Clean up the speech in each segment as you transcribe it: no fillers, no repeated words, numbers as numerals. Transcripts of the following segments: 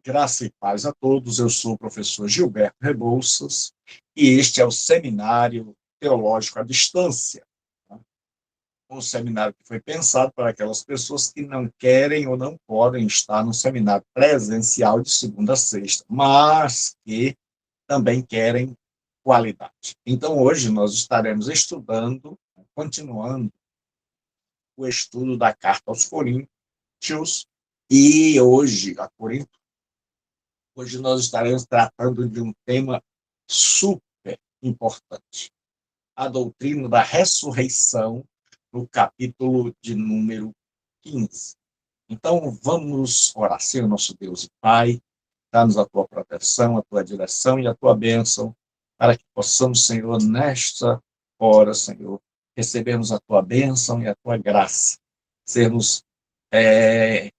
Graça e paz a todos. Eu sou o professor Gilberto Rebouças e este é o Seminário Teológico à Distância. Tá? Um seminário que foi pensado para aquelas pessoas que não querem ou não podem estar no seminário presencial de segunda a sexta, mas que também querem qualidade. Então, hoje nós estaremos estudando, continuando o estudo da carta aos Coríntios, e hoje nós estaremos tratando de um tema super importante, a doutrina da ressurreição, no capítulo de número 15. Então, vamos orar. Senhor, nosso Deus e Pai, dá-nos a tua proteção, a tua direção e a tua bênção, para que possamos, Senhor, nesta hora, Senhor, recebermos a tua bênção e a tua graça, sermos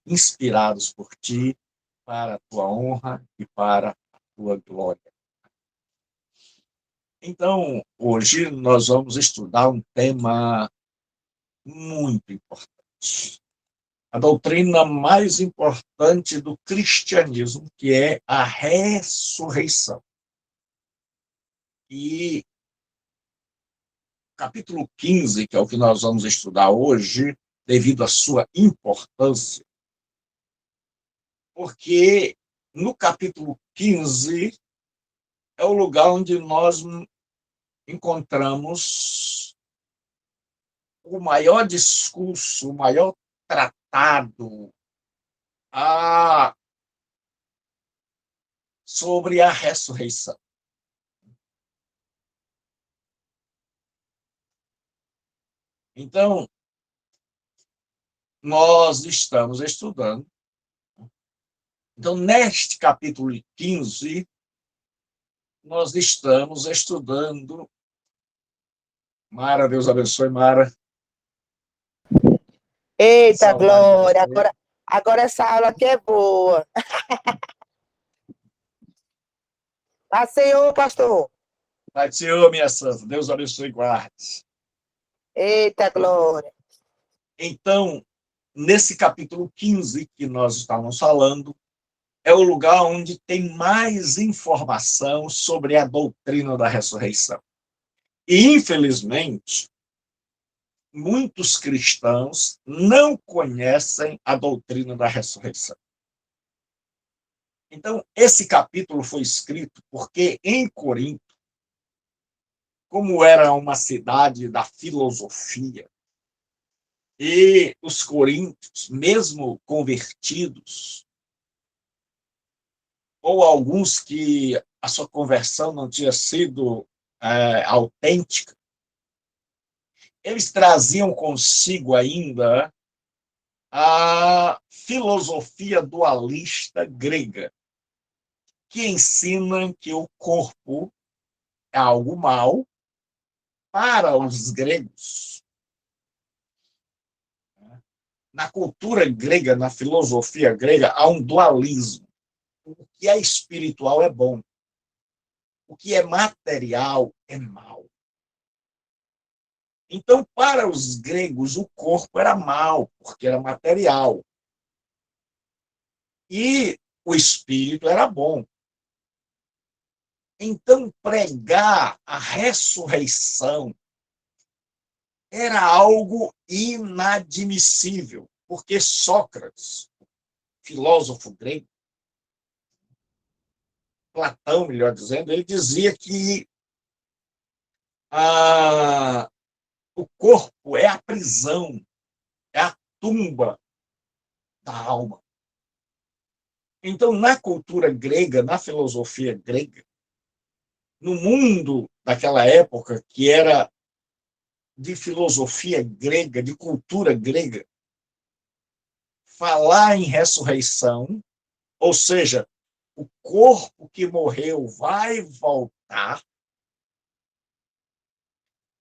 inspirados por ti, para a tua honra e para a tua glória. Então, hoje nós vamos estudar um tema muito importante. A doutrina mais importante do cristianismo, que é a ressurreição. E capítulo 15, que é o que nós vamos estudar hoje, devido à sua importância, porque no capítulo 15 é o lugar onde nós encontramos o maior discurso, o maior tratado sobre a ressurreição. Então, nós estamos estudando. Então, neste capítulo 15, nós estamos estudando. Mara, Deus abençoe, Mara. Eita, Glória! Agora essa aula aqui é boa. Paz do Senhor, pastor. Pai do Senhor, minha santa. Deus abençoe e guarde. Eita, Glória! Então, nesse capítulo 15 que nós estamos falando, é o lugar onde tem mais informação sobre a doutrina da ressurreição. E, infelizmente, muitos cristãos não conhecem a doutrina da ressurreição. Então, esse capítulo foi escrito porque em Corinto, como era uma cidade da filosofia, e os coríntios, mesmo convertidos, ou alguns que a sua conversão não tinha sido autêntica, eles traziam consigo ainda a filosofia dualista grega, que ensina que o corpo é algo mau para os gregos. Na cultura grega, na filosofia grega, há um dualismo. O que é espiritual é bom. O que é material é mau. Então, para os gregos, o corpo era mau, porque era material. E o espírito era bom. Então, pregar a ressurreição era algo inadmissível, porque Sócrates, filósofo grego, Platão, melhor dizendo, ele dizia que o corpo é a prisão, é a tumba da alma. Então, na cultura grega, na filosofia grega, no mundo daquela época, que era de filosofia grega, de cultura grega, falar em ressurreição, ou seja, o corpo que morreu vai voltar,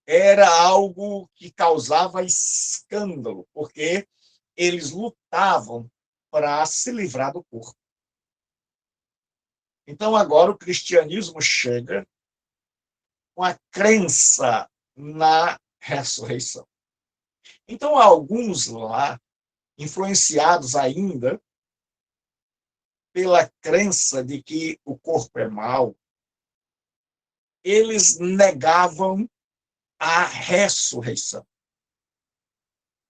era algo que causava escândalo, porque eles lutavam para se livrar do corpo. Então, agora o cristianismo chega com a crença na ressurreição. Então, alguns lá, influenciados ainda pela crença de que o corpo é mau, eles negavam a ressurreição.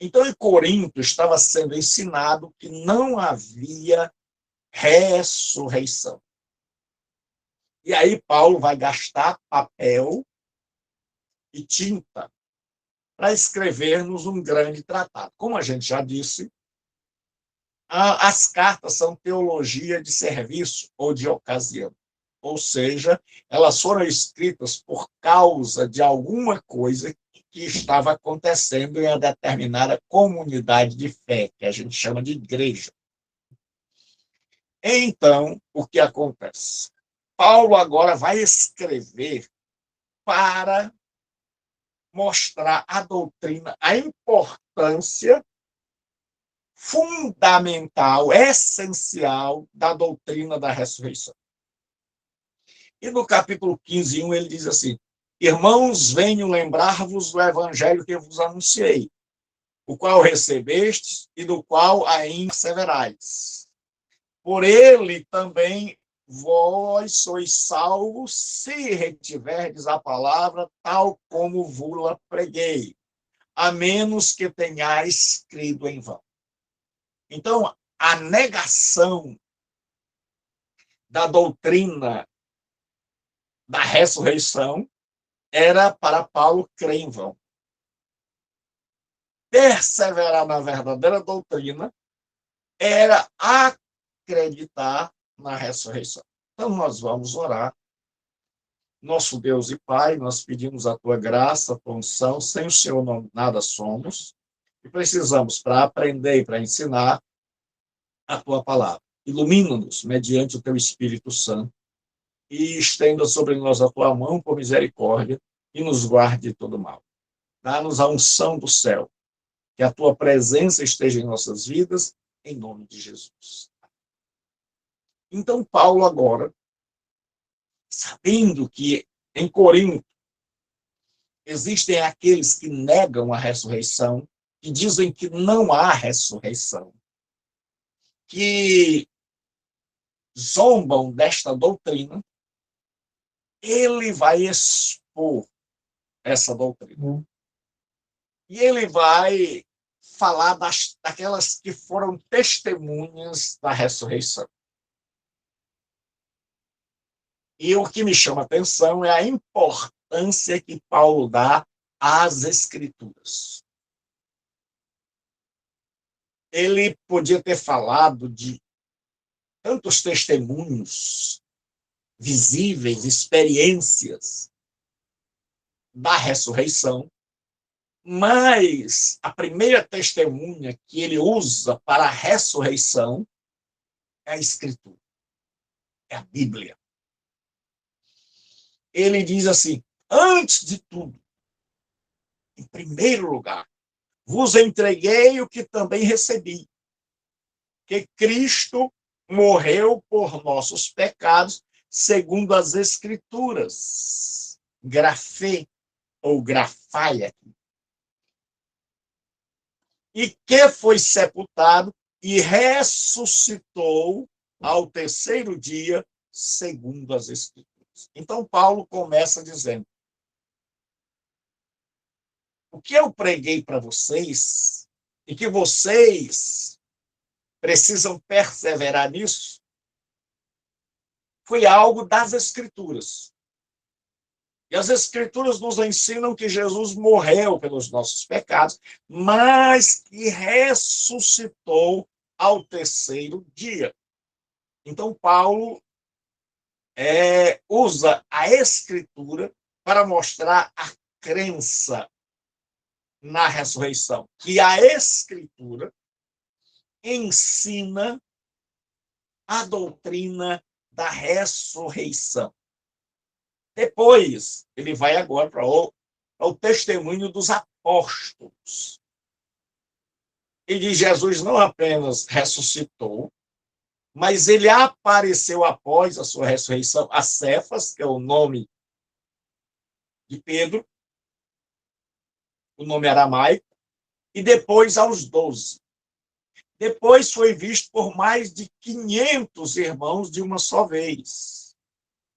Então, em Corinto, estava sendo ensinado que não havia ressurreição. E aí, Paulo vai gastar papel e tinta para escrever-nos um grande tratado. Como a gente já disse, as cartas são teologia de serviço ou de ocasião. Ou seja, elas foram escritas por causa de alguma coisa que estava acontecendo em uma determinada comunidade de fé, que a gente chama de igreja. Então, o que acontece? Paulo agora vai escrever para mostrar a doutrina, a importância fundamental, essencial da doutrina da ressurreição. E no capítulo 15, 1, ele diz assim: Irmãos, venho lembrar-vos do evangelho que eu vos anunciei, o qual recebestes e do qual ainda perseverais. Por ele também vós sois salvos, se retiverdes a palavra tal como vos-la preguei, a menos que tenhais crido em vão. Então, a negação da doutrina da ressurreição era para Paulo crer em vão. Perseverar na verdadeira doutrina era acreditar na ressurreição. Então, nós vamos orar. Nosso Deus e Pai, nós pedimos a tua graça, a tua unção. Sem o Senhor não, nada somos. E precisamos, para aprender e para ensinar, a tua palavra. Ilumina-nos mediante o teu Espírito Santo e estenda sobre nós a tua mão por misericórdia e nos guarde de todo mal. Dá-nos a unção do céu, que a tua presença esteja em nossas vidas, em nome de Jesus. Então, Paulo agora, sabendo que em Corinto existem aqueles que negam a ressurreição, que dizem que não há ressurreição, que zombam desta doutrina, ele vai expor essa doutrina. E ele vai falar daquelas que foram testemunhas da ressurreição. E o que me chama a atenção é a importância que Paulo dá às Escrituras. Ele podia ter falado de tantos testemunhos visíveis, experiências da ressurreição, mas a primeira testemunha que ele usa para a ressurreição é a Escritura, é a Bíblia. Ele diz assim: antes de tudo, em primeiro lugar, vos entreguei o que também recebi, que Cristo morreu por nossos pecados, segundo as Escrituras. Grafê, ou grafai, e que foi sepultado e ressuscitou ao terceiro dia, segundo as Escrituras. Então, Paulo começa dizendo: o que eu preguei para vocês, e que vocês precisam perseverar nisso, foi algo das Escrituras. E as Escrituras nos ensinam que Jesus morreu pelos nossos pecados, mas que ressuscitou ao terceiro dia. Então, Paulo usa a Escritura para mostrar a crença na ressurreição, que a Escritura ensina a doutrina da ressurreição. Depois, ele vai agora para o testemunho dos apóstolos. E de Jesus não apenas ressuscitou, mas ele apareceu após a sua ressurreição a Cefas, que é o nome de Pedro, o nome aramaico, e depois aos 12. Depois foi visto por mais de 500 irmãos de uma só vez,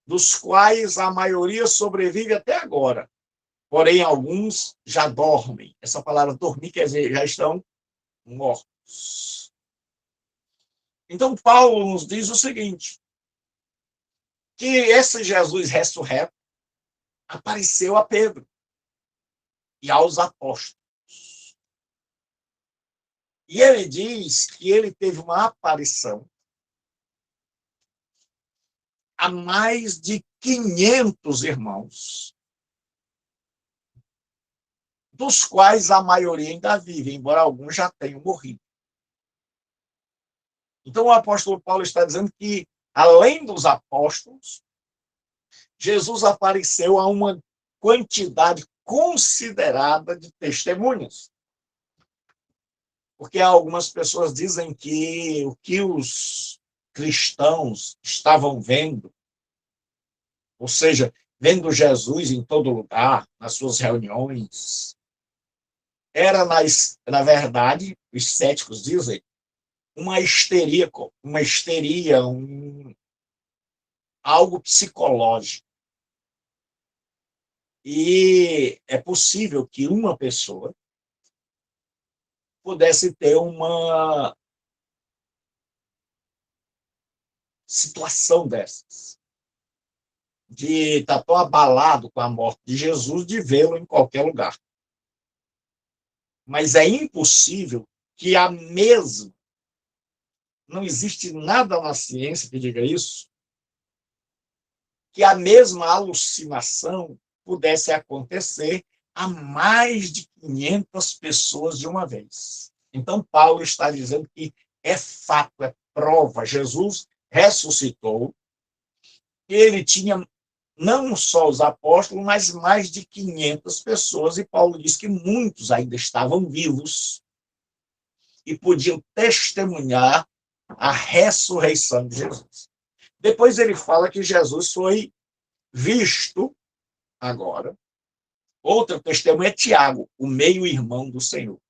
dos quais a maioria sobrevive até agora. Porém, alguns já dormem. Essa palavra dormir quer dizer, já estão mortos. Então, Paulo nos diz o seguinte, que esse Jesus ressurreto apareceu a Pedro e aos apóstolos. E ele diz que ele teve uma aparição a mais de 500 irmãos, dos quais a maioria ainda vive, embora alguns já tenham morrido. Então, o apóstolo Paulo está dizendo que, além dos apóstolos, Jesus apareceu a uma quantidade considerada de testemunhas. Porque algumas pessoas dizem que o que os cristãos estavam vendo, ou seja, vendo Jesus em todo lugar, nas suas reuniões, era, na verdade, os céticos dizem, uma histeria, algo psicológico. E é possível que uma pessoa pudesse ter uma situação dessas, de estar tão abalado com a morte de Jesus, de vê-lo em qualquer lugar. Mas é impossível que a mesma, não existe nada na ciência que diga isso, que a mesma alucinação pudesse acontecer a mais de 500 pessoas de uma vez. Então, Paulo está dizendo que é fato, é prova. Jesus ressuscitou, ele tinha não só os apóstolos, mas mais de 500 pessoas, e Paulo diz que muitos ainda estavam vivos e podiam testemunhar a ressurreição de Jesus. Depois ele fala que Jesus foi visto agora. Outra testemunha é Tiago, o meio-irmão do Senhor.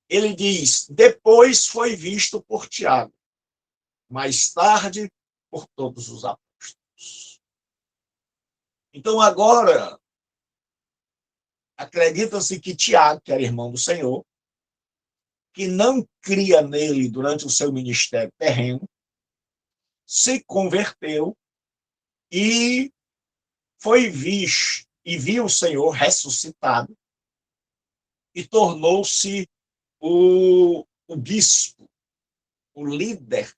Ele diz, depois foi visto por Tiago, mais tarde por todos os apóstolos. Então, agora, acredita-se que Tiago, que era irmão do Senhor, que não cria nele durante o seu ministério terreno, se converteu e foi visto, e viu o Senhor ressuscitado, e tornou-se o bispo, o líder,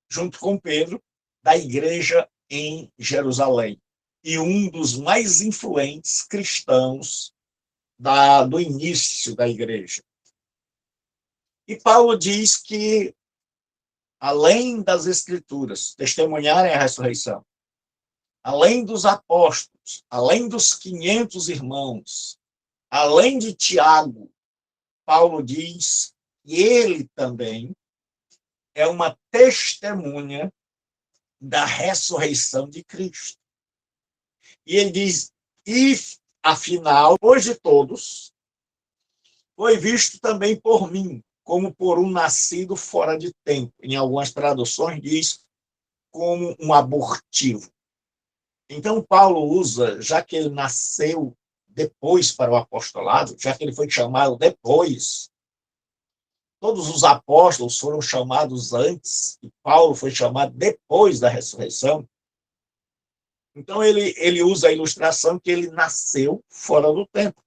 junto com Pedro, da igreja em Jerusalém, e um dos mais influentes cristãos do início da igreja. E Paulo diz que, além das Escrituras testemunharem a ressurreição, além dos apóstolos, além dos 500 irmãos, além de Tiago, Paulo diz que ele também é uma testemunha da ressurreição de Cristo. E ele diz, e afinal, hoje todos, foi visto também por mim, como por um nascido fora de tempo. Em algumas traduções diz como um abortivo. Então, Paulo usa, já que ele nasceu depois para o apostolado, já que ele foi chamado depois, todos os apóstolos foram chamados antes, e Paulo foi chamado depois da ressurreição. Então, ele usa a ilustração que ele nasceu fora do tempo.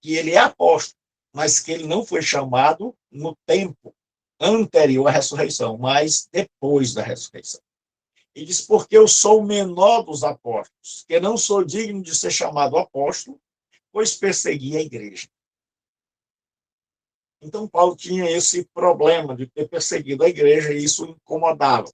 Que ele é apóstolo, mas que ele não foi chamado no tempo anterior à ressurreição, mas depois da ressurreição. E diz, porque eu sou o menor dos apóstolos, que não sou digno de ser chamado apóstolo, pois persegui a igreja. Então, Paulo tinha esse problema de ter perseguido a igreja, e isso o incomodava.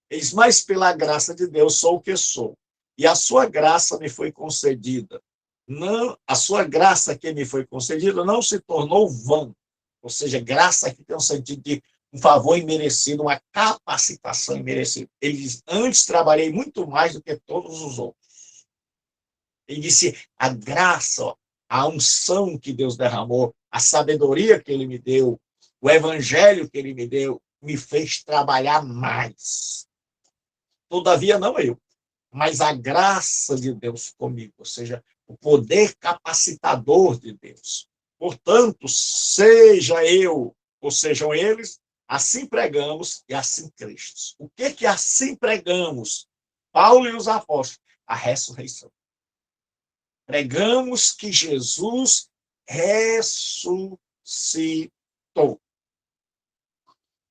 Eis, mas pela graça de Deus sou o que sou, e a sua graça me foi concedida. Não, a sua graça que me foi concedida não se tornou vã, ou seja, graça que tem um sentido de um favor imerecido, uma capacitação imerecida. Ele diz, antes trabalhei muito mais do que todos os outros. Ele disse, a graça, a unção que Deus derramou, a sabedoria que ele me deu, o evangelho que ele me deu, me fez trabalhar mais. Todavia, não eu, mas a graça de Deus comigo, ou seja, o poder capacitador de Deus. Portanto, seja eu ou sejam eles, assim pregamos e assim Cristo. O que assim pregamos? Paulo e os apóstolos, a ressurreição. Pregamos que Jesus ressuscitou.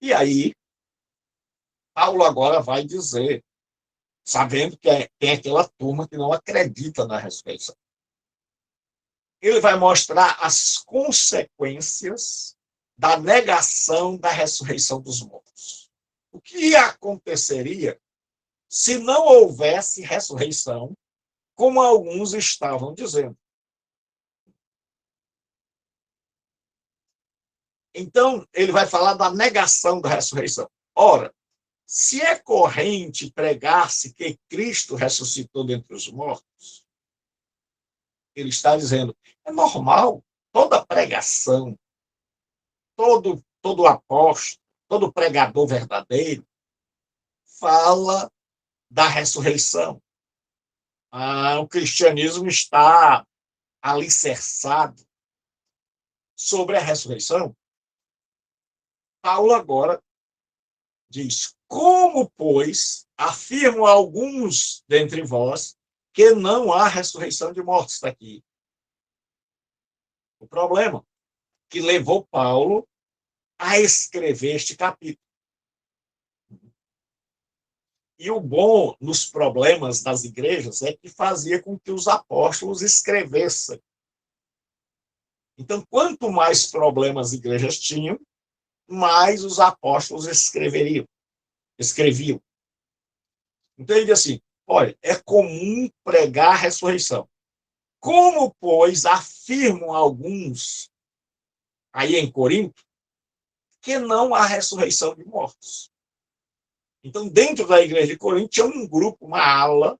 E aí, Paulo agora vai dizer, sabendo que tem aquela turma que não acredita na ressurreição. Ele vai mostrar as consequências da negação da ressurreição dos mortos. O que aconteceria se não houvesse ressurreição, como alguns estavam dizendo? Então, ele vai falar da negação da ressurreição. Ora, se é corrente pregar-se que Cristo ressuscitou dentre os mortos, ele está dizendo, é normal, toda pregação, todo apóstolo, todo pregador verdadeiro fala da ressurreição. O cristianismo está alicerçado sobre a ressurreição. Paulo agora diz, como, pois, afirmam alguns dentre vós que não há ressurreição de mortos? Está aqui o problema que levou Paulo a escrever este capítulo. E o bom nos problemas das igrejas é que fazia com que os apóstolos escrevessem. Então, quanto mais problemas as igrejas tinham, mais os apóstolos escreviam. Então, ele diz assim, olha, é comum pregar a ressurreição. Como, pois, afirmam alguns, aí em Corinto, que não há ressurreição de mortos. Então, dentro da igreja de Corinto, tinha um grupo, uma ala,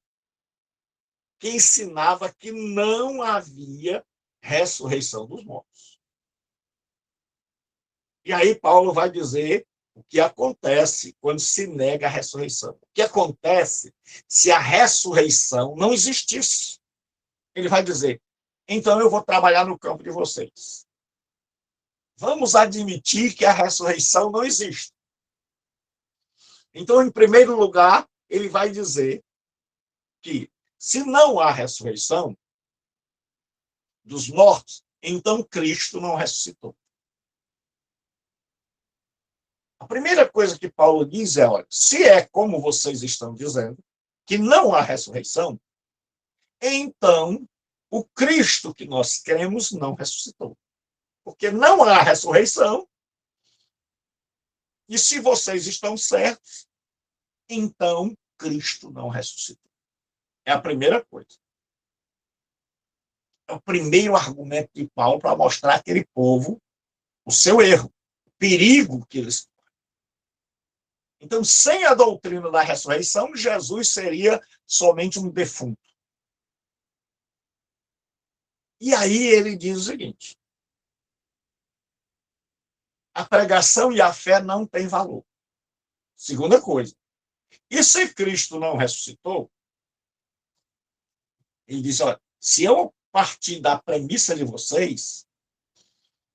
que ensinava que não havia ressurreição dos mortos. E aí Paulo vai dizer o que acontece quando se nega a ressurreição. O que acontece se a ressurreição não existisse? Ele vai dizer, então eu vou trabalhar no campo de vocês. Vamos admitir que a ressurreição não existe. Então, em primeiro lugar, ele vai dizer que se não há ressurreição dos mortos, então Cristo não ressuscitou. A primeira coisa que Paulo diz é, olha, se é como vocês estão dizendo, que não há ressurreição, então o Cristo que nós cremos não ressuscitou. Porque não há ressurreição, e se vocês estão certos, então Cristo não ressuscitou. É a primeira coisa. É o primeiro argumento de Paulo para mostrar àquele povo o seu erro, o perigo que eles. Então, sem a doutrina da ressurreição, Jesus seria somente um defunto. E aí ele diz o seguinte, a pregação e a fé não têm valor. Segunda coisa, e se Cristo não ressuscitou, ele diz, olha, se eu partir da premissa de vocês,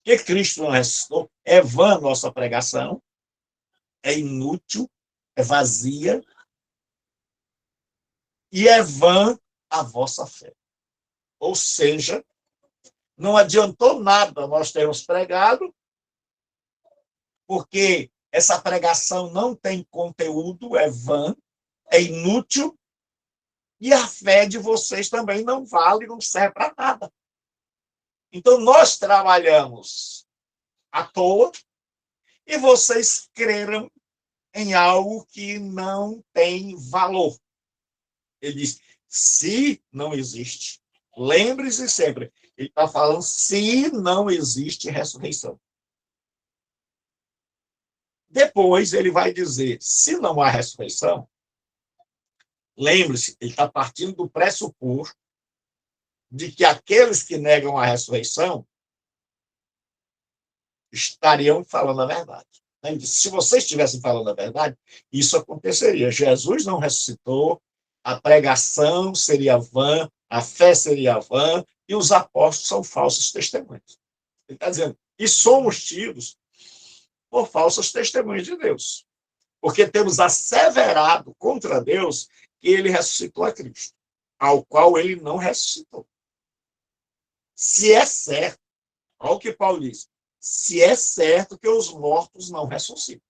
que Cristo não ressuscitou, é vã a nossa pregação, é inútil, é vazia, e é vã a vossa fé. Ou seja, não adiantou nada nós termos pregado, porque essa pregação não tem conteúdo, é vã, é inútil, e a fé de vocês também não vale, não serve para nada. Então, nós trabalhamos à toa e vocês creram em algo que não tem valor. Ele diz, se não existe, lembre-se sempre, ele está falando se não existe ressurreição. Depois ele vai dizer, se não há ressurreição, lembre-se, ele está partindo do pressuposto de que aqueles que negam a ressurreição estariam falando a verdade. Ele disse, se vocês estivessem falando a verdade, isso aconteceria. Jesus não ressuscitou, a pregação seria vã, a fé seria vã, e os apóstolos são falsos testemunhos. Ele está dizendo, e somos tidos por falsos testemunhos de Deus, porque temos asseverado contra Deus que ele ressuscitou a Cristo, ao qual ele não ressuscitou. Se é certo, olha o que Paulo diz, se é certo que os mortos não ressuscitam.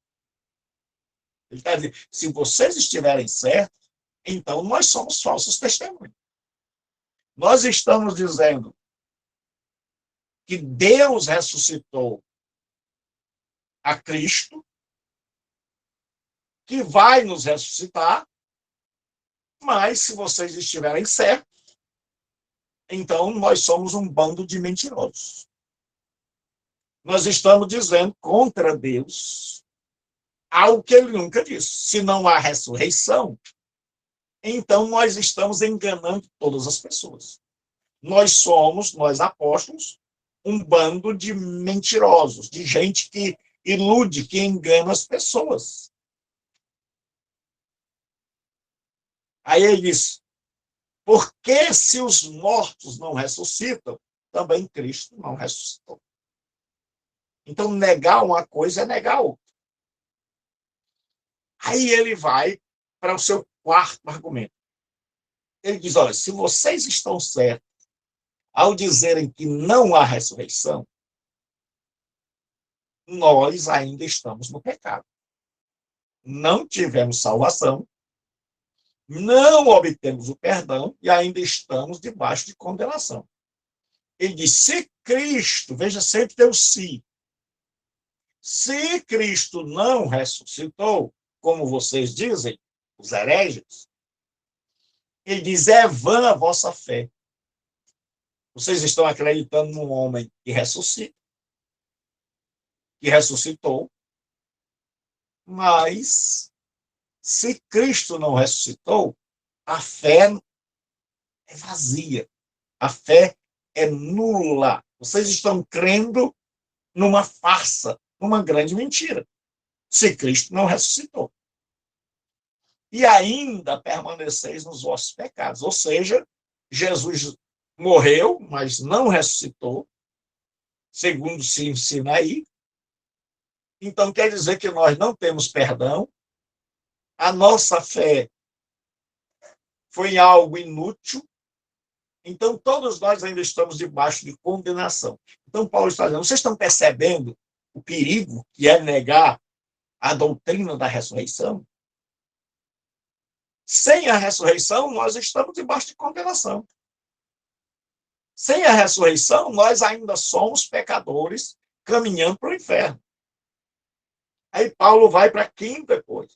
Ele está dizendo, se vocês estiverem certos, então nós somos falsos testemunhos. Nós estamos dizendo que Deus ressuscitou a Cristo, que vai nos ressuscitar, mas se vocês estiverem certos, então nós somos um bando de mentirosos. Nós estamos dizendo contra Deus algo que ele nunca disse. Se não há ressurreição, então nós estamos enganando todas as pessoas. Nós apóstolos, um bando de mentirosos, de gente que ilude, que engana as pessoas. Aí ele diz, porque se os mortos não ressuscitam, também Cristo não ressuscitou. Então, negar uma coisa é negar outra. Aí ele vai para o seu quarto argumento. Ele diz, olha, se vocês estão certos ao dizerem que não há ressurreição, nós ainda estamos no pecado. Não tivemos salvação, não obtemos o perdão e ainda estamos debaixo de condenação. Ele diz, se Cristo, veja, sempre tem o se Cristo não ressuscitou, como vocês dizem, os hereges, ele diz, é vã a vossa fé. Vocês estão acreditando num homem que ressuscita, que ressuscitou, mas se Cristo não ressuscitou, a fé é vazia, a fé é nula. Vocês estão crendo numa farsa, numa grande mentira, se Cristo não ressuscitou. E ainda permaneceis nos vossos pecados. Ou seja, Jesus morreu, mas não ressuscitou, segundo se ensina aí. Então, quer dizer que nós não temos perdão, a nossa fé foi algo inútil, então todos nós ainda estamos debaixo de condenação. Então, Paulo está dizendo, vocês estão percebendo o perigo que é negar a doutrina da ressurreição? Sem a ressurreição, nós estamos debaixo de condenação. Sem a ressurreição, nós ainda somos pecadores caminhando para o inferno. Aí Paulo vai para a quinta coisa.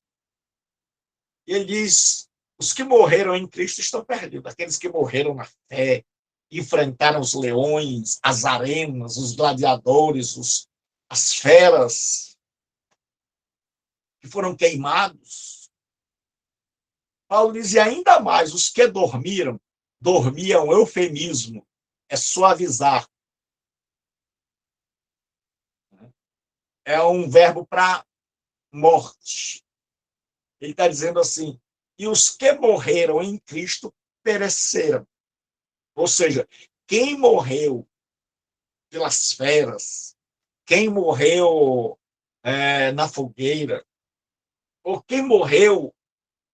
E ele diz, os que morreram em Cristo estão perdidos. Aqueles que morreram na fé, enfrentaram os leões, as arenas, os gladiadores, as feras, que foram queimados. Paulo diz, e ainda mais, os que dormiram é um eufemismo, é suavizar. É um verbo para morte. Ele está dizendo assim, e os que morreram em Cristo pereceram. Ou seja, quem morreu pelas feras, quem morreu na fogueira, ou quem morreu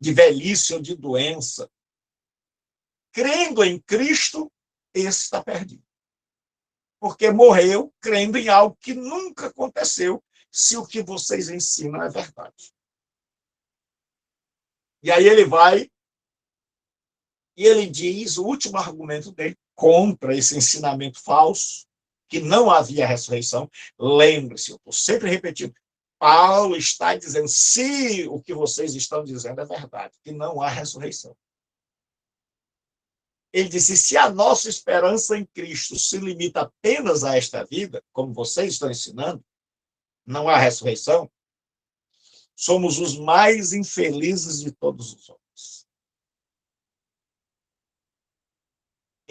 de velhice ou de doença, crendo em Cristo, esse está perdido. Porque morreu crendo em algo que nunca aconteceu, se o que vocês ensinam é verdade. E aí ele vai e ele diz, o último argumento dele, contra esse ensinamento falso, que não havia ressurreição. Lembre-se, eu estou sempre repetindo, Paulo está dizendo, se o que vocês estão dizendo é verdade, que não há ressurreição. Ele disse, se a nossa esperança em Cristo se limita apenas a esta vida, como vocês estão ensinando, não há ressurreição, somos os mais infelizes de todos os homens.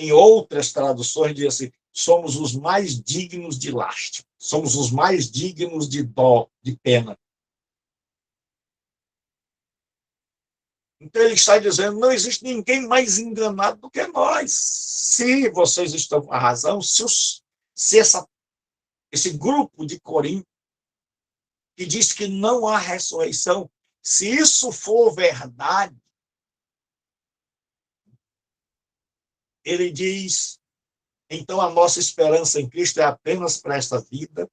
Em outras traduções, diz assim, somos os mais dignos de lástima, somos os mais dignos de dó, de pena. Então, ele está dizendo, não existe ninguém mais enganado do que nós. Se vocês estão com a razão, se esse grupo de Corinto, que diz que não há ressurreição, se isso for verdade, ele diz, então a nossa esperança em Cristo é apenas para esta vida.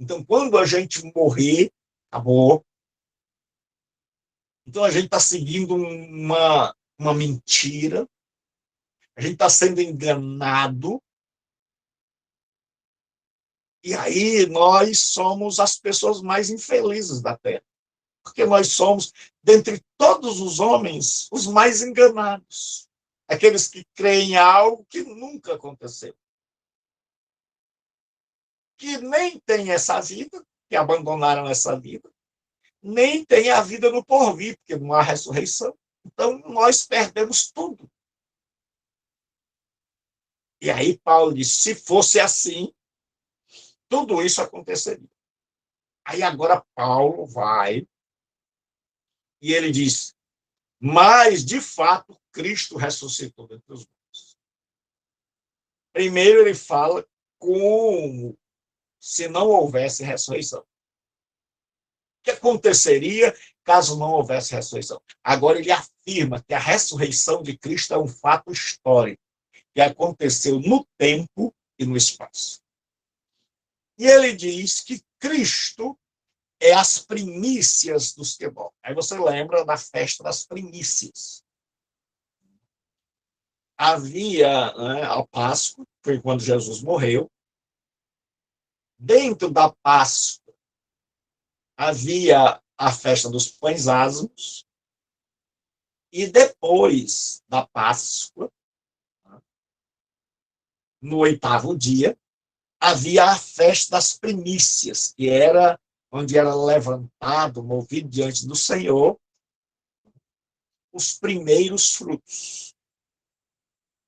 Então, quando a gente morrer, acabou. Então, a gente está seguindo uma mentira, a gente está sendo enganado, e aí nós somos as pessoas mais infelizes da Terra, porque nós somos, dentre todos os homens, os mais enganados, aqueles que creem em algo que nunca aconteceu, que nem têm essa vida, que abandonaram essa vida, nem têm a vida no porvir, porque não há ressurreição. Então, nós perdemos tudo. E aí Paulo diz, se fosse assim, tudo isso aconteceria. Aí agora Paulo vai e ele diz, mas, de fato, Cristo ressuscitou dentre os mortos. Primeiro ele fala como se não houvesse ressurreição. O que aconteceria caso não houvesse ressurreição? Agora ele afirma que a ressurreição de Cristo é um fato histórico, que aconteceu no tempo e no espaço. E ele diz que Cristo é as primícias dos que dormem. Aí você lembra da festa das primícias. Havia, né, a Páscoa, foi quando Jesus morreu. Dentro da Páscoa, havia a festa dos pães asmos. E depois da Páscoa, no 8º dia, havia a festa das primícias, que era onde era levantado, movido diante do Senhor, os primeiros frutos.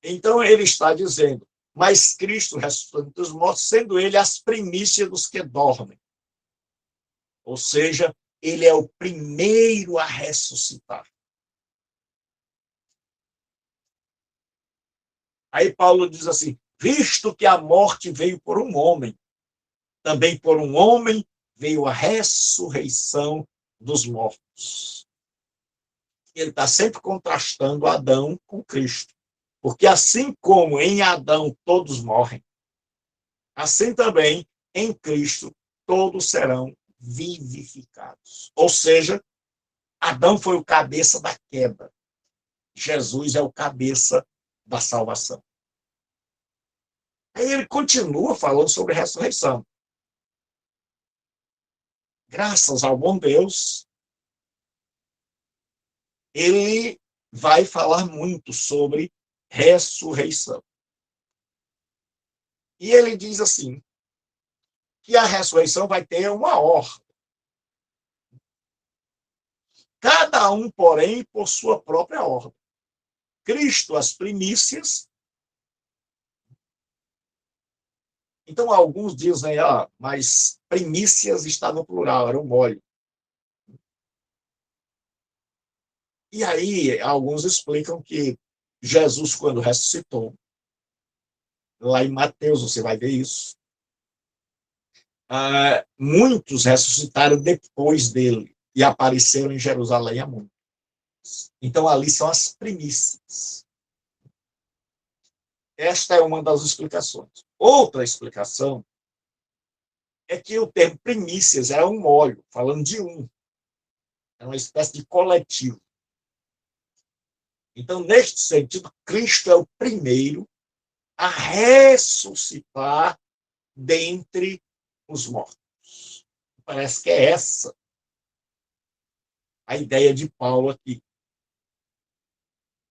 Então, ele está dizendo, mas Cristo ressuscitou dos mortos, sendo ele as primícias dos que dormem. Ou seja, ele é o primeiro a ressuscitar. Aí Paulo diz assim, visto que a morte veio por um homem, também por um homem veio a ressurreição dos mortos. Ele está sempre contrastando Adão com Cristo. Porque assim como em Adão todos morrem, assim também em Cristo todos serão vivificados. Ou seja, Adão foi o cabeça da queda. Jesus é o cabeça da salvação. Aí ele continua falando sobre a ressurreição. Graças ao bom Deus, ele vai falar muito sobre ressurreição. E ele diz assim, que a ressurreição vai ter uma ordem. Cada um, porém, por sua própria ordem. Cristo, as primícias. Então, alguns dizem, mas primícias está no plural, era um molho. E aí, alguns explicam que Jesus, quando ressuscitou, lá em Mateus, você vai ver isso, muitos ressuscitaram depois dele e apareceram em Jerusalém a muitos. Então, ali são as primícias. Esta é uma das explicações. Outra explicação é que o termo primícias era um óleo, falando de um. É uma espécie de coletivo. Então, neste sentido, Cristo é o primeiro a ressuscitar dentre os mortos. Parece que é essa a ideia de Paulo aqui.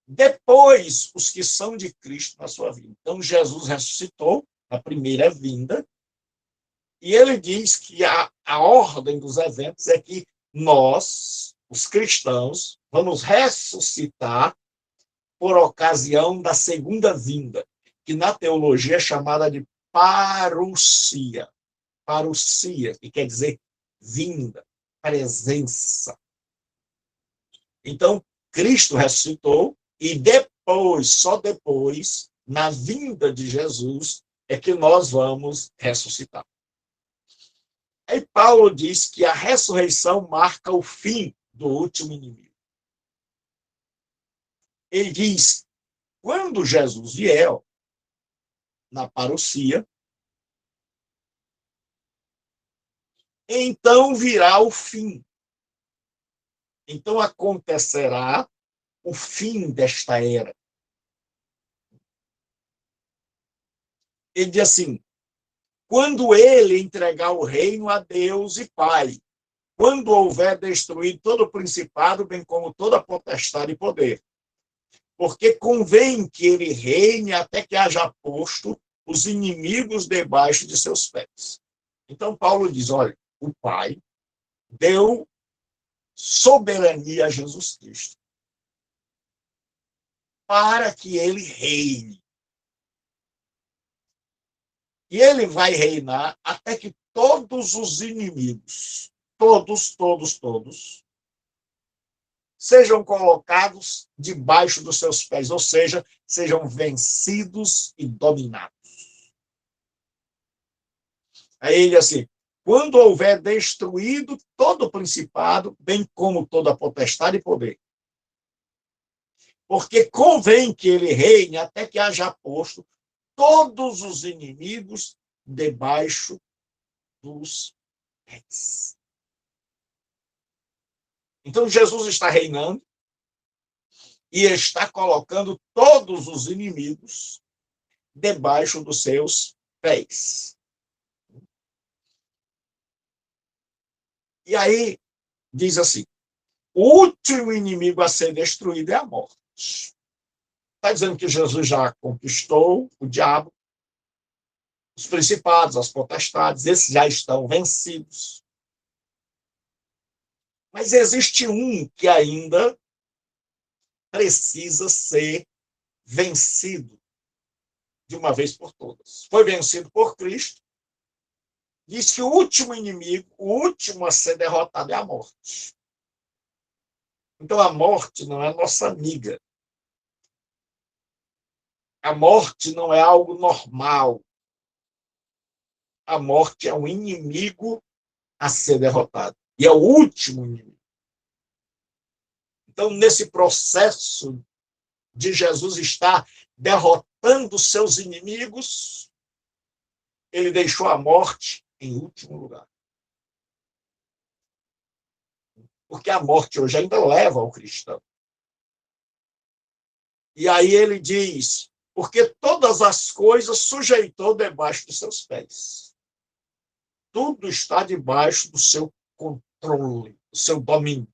Depois, os que são de Cristo na sua vida. Então, Jesus ressuscitou na primeira vinda, e ele diz que a ordem dos eventos é que nós, os cristãos, vamos ressuscitar por ocasião da segunda vinda, que na teologia é chamada de parousia. Parousia, que quer dizer vinda, presença. Então, Cristo ressuscitou e depois, só depois, na vinda de Jesus, é que nós vamos ressuscitar. Aí Paulo diz que a ressurreição marca o fim do último inimigo. Ele diz, quando Jesus vier, na parousia, então virá o fim. Então acontecerá o fim desta era. Ele diz assim, quando ele entregar o reino a Deus e Pai, quando houver destruído todo o principado, bem como toda a potestade e poder. Porque convém que ele reine até que haja posto os inimigos debaixo de seus pés. Então Paulo diz, olha, o Pai deu soberania a Jesus Cristo para que ele reine. E ele vai reinar até que todos os inimigos, todos, sejam colocados debaixo dos seus pés, ou seja, sejam vencidos e dominados. Aí ele assim, quando houver destruído todo o principado, bem como toda a potestade e poder. Porque convém que ele reine até que haja posto todos os inimigos debaixo dos pés. Então, Jesus está reinando e está colocando todos os inimigos debaixo dos seus pés. E aí, diz assim, o último inimigo a ser destruído é a morte. Está dizendo que Jesus já conquistou o diabo, os principados, as potestades, esses já estão vencidos. Mas existe um que ainda precisa ser vencido de uma vez por todas. Foi vencido por Cristo. Diz que o último inimigo, o último a ser derrotado é a morte. Então a morte não é nossa amiga. A morte não é algo normal. A morte é um inimigo a ser derrotado. E é o último inimigo. Então, nesse processo de Jesus estar derrotando seus inimigos, ele deixou a morte em último lugar. Porque a morte hoje ainda leva ao cristão. E aí ele diz, porque todas as coisas sujeitou debaixo dos seus pés. Tudo está debaixo do seu controle, do seu domínio.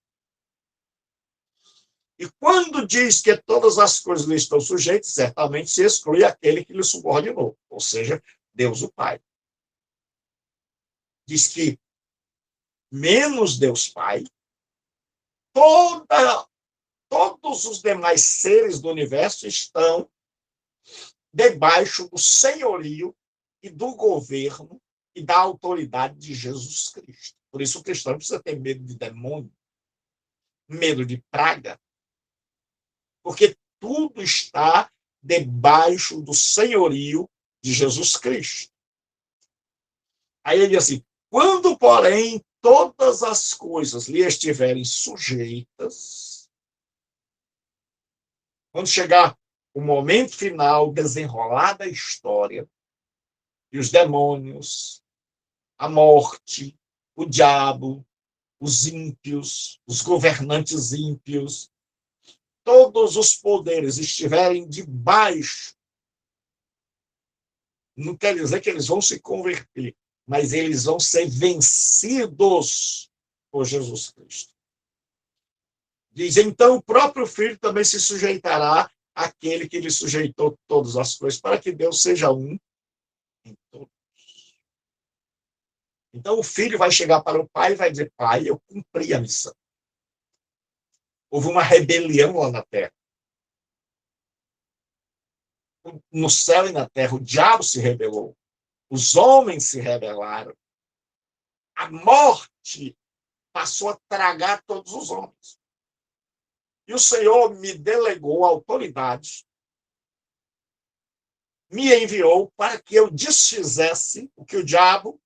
E quando diz que todas as coisas lhe estão sujeitas, certamente se exclui aquele que lhe subordinou, ou seja, Deus o Pai. Diz que, menos Deus Pai, todos os demais seres do universo estão debaixo do senhorio e do governo e da autoridade de Jesus Cristo. Por isso o cristão não precisa ter medo de demônio, medo de praga, porque tudo está debaixo do senhorio de Jesus Cristo. Aí ele diz assim, quando, porém, todas as coisas lhe estiverem sujeitas, quando chegar o momento final, desenrolar da história, e os demônios, a morte, o diabo, os ímpios, os governantes ímpios, todos os poderes estiverem debaixo, não quer dizer que eles vão se converter, mas eles vão ser vencidos por Jesus Cristo. Diz, então o próprio Filho também se sujeitará àquele que lhe sujeitou todas as coisas, para que Deus seja um em todos. Então o Filho vai chegar para o Pai e vai dizer, Pai, eu cumpri a missão. Houve uma rebelião lá na Terra. no céu e na terra, o diabo se rebelou, os homens se rebelaram, a morte passou a tragar todos os homens. E o Senhor me delegou autoridade, me enviou para que eu desfizesse o que o diabo,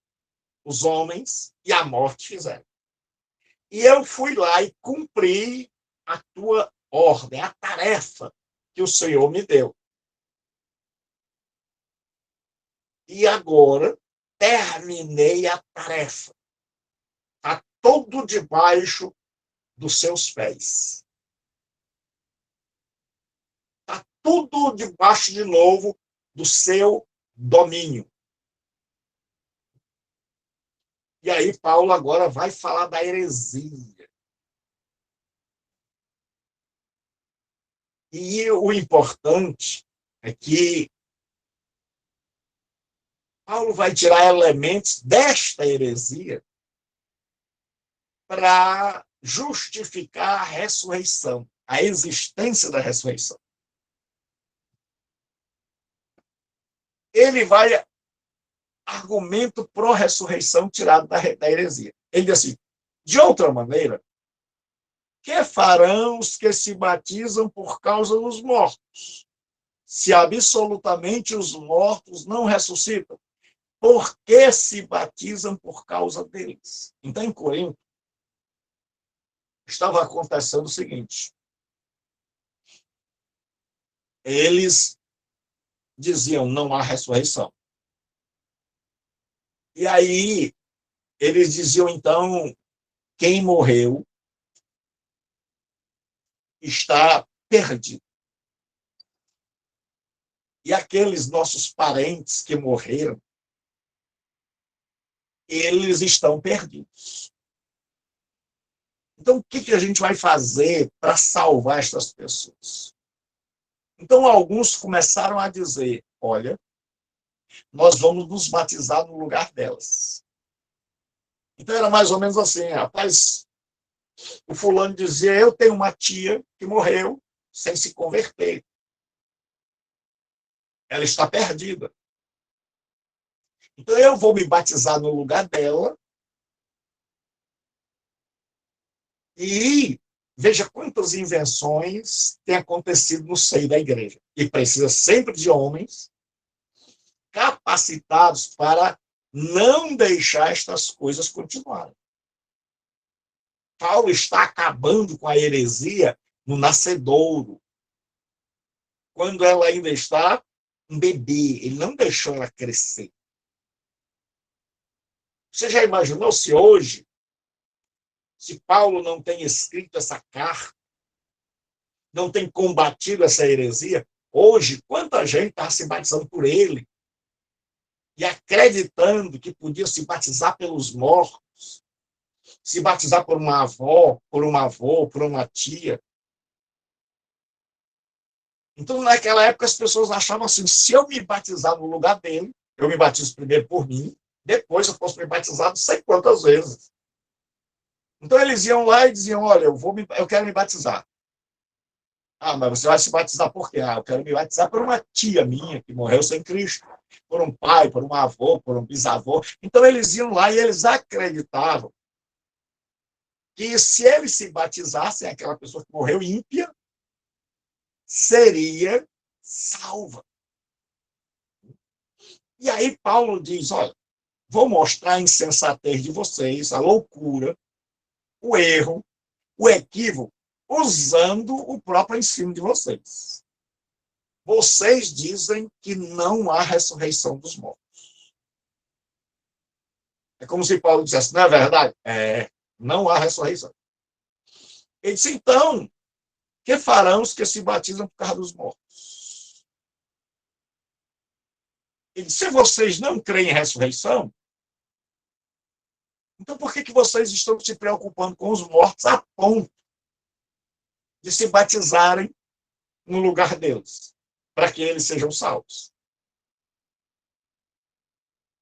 os homens e a morte fizeram. E eu fui lá e cumpri a tua ordem, a tarefa que o Senhor me deu. E agora terminei a tarefa. Está todo debaixo dos seus pés. Está tudo debaixo de novo do seu domínio. E aí Paulo agora vai falar da heresia. E o importante é que Paulo vai tirar elementos desta heresia para justificar a ressurreição, a existência da ressurreição. Ele vai argumento pró-ressurreição tirado da heresia. Ele diz assim, de outra maneira, que farão os que se batizam por causa dos mortos, se absolutamente os mortos não ressuscitam? Por que se batizam por causa deles? Então, em Corinto, estava acontecendo o seguinte, eles diziam, não há ressurreição. E aí, eles diziam, então, quem morreu está perdido. E aqueles nossos parentes que morreram, eles estão perdidos. Então, o que a gente vai fazer para salvar essas pessoas? Então, alguns começaram a dizer, olha, nós vamos nos batizar no lugar delas. Então, era mais ou menos assim, rapaz, o fulano dizia, eu tenho uma tia que morreu sem se converter. Ela está perdida. Então, eu vou me batizar no lugar dela e veja quantas invenções têm acontecido no seio da igreja. E precisa sempre de homens capacitados para não deixar estas coisas continuarem. Paulo está acabando com a heresia no nascedouro, quando ela ainda está um bebê. Ele não deixou ela crescer. Você já imaginou se hoje, se Paulo não tem escrito essa carta, não tem combatido essa heresia, hoje, quanta gente está se batizando por ele e acreditando que podia se batizar pelos mortos, se batizar por uma avó, por um avô, por uma tia. Então, naquela época, as pessoas achavam assim, se eu me batizar no lugar dele, eu me batizo primeiro por mim, depois eu posso me batizar não sei quantas vezes. Então, eles iam lá e diziam, olha, eu quero me batizar. Ah, mas você vai se batizar por quê? Ah, eu quero me batizar por uma tia minha que morreu sem Cristo, por um pai, por um avô, por um bisavô. Então, eles iam lá e eles acreditavam que se eles se batizassem, aquela pessoa que morreu ímpia seria salva. E aí Paulo diz, olha, vou mostrar a insensatez de vocês, a loucura, o erro, o equívoco, usando o próprio ensino de vocês. Vocês dizem que não há ressurreição dos mortos. É como se Paulo dissesse, não é verdade? Não há ressurreição. Ele disse, então, que farão os que se batizam por causa dos mortos? Ele disse, se vocês não creem em ressurreição, então por que vocês estão se preocupando com os mortos a ponto de se batizarem no lugar deles, para que eles sejam salvos?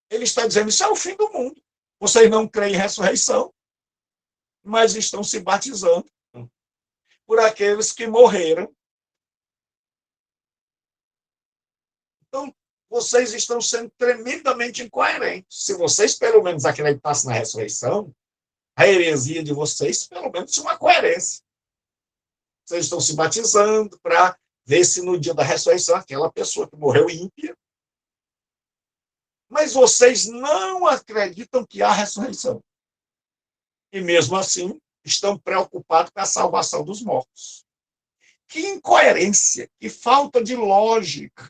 Ele está dizendo, isso é o fim do mundo. Vocês não creem em ressurreição, mas estão se batizando por aqueles que morreram Então, vocês estão sendo tremendamente incoerentes. Se vocês, pelo menos, acreditassem na ressurreição, a heresia de vocês, pelo menos, tinha uma coerência. Vocês estão se batizando para ver se no dia da ressurreição aquela pessoa que morreu ímpia. Mas vocês não acreditam que há ressurreição. E mesmo assim, estão preocupados com a salvação dos mortos. Que incoerência, que falta de lógica.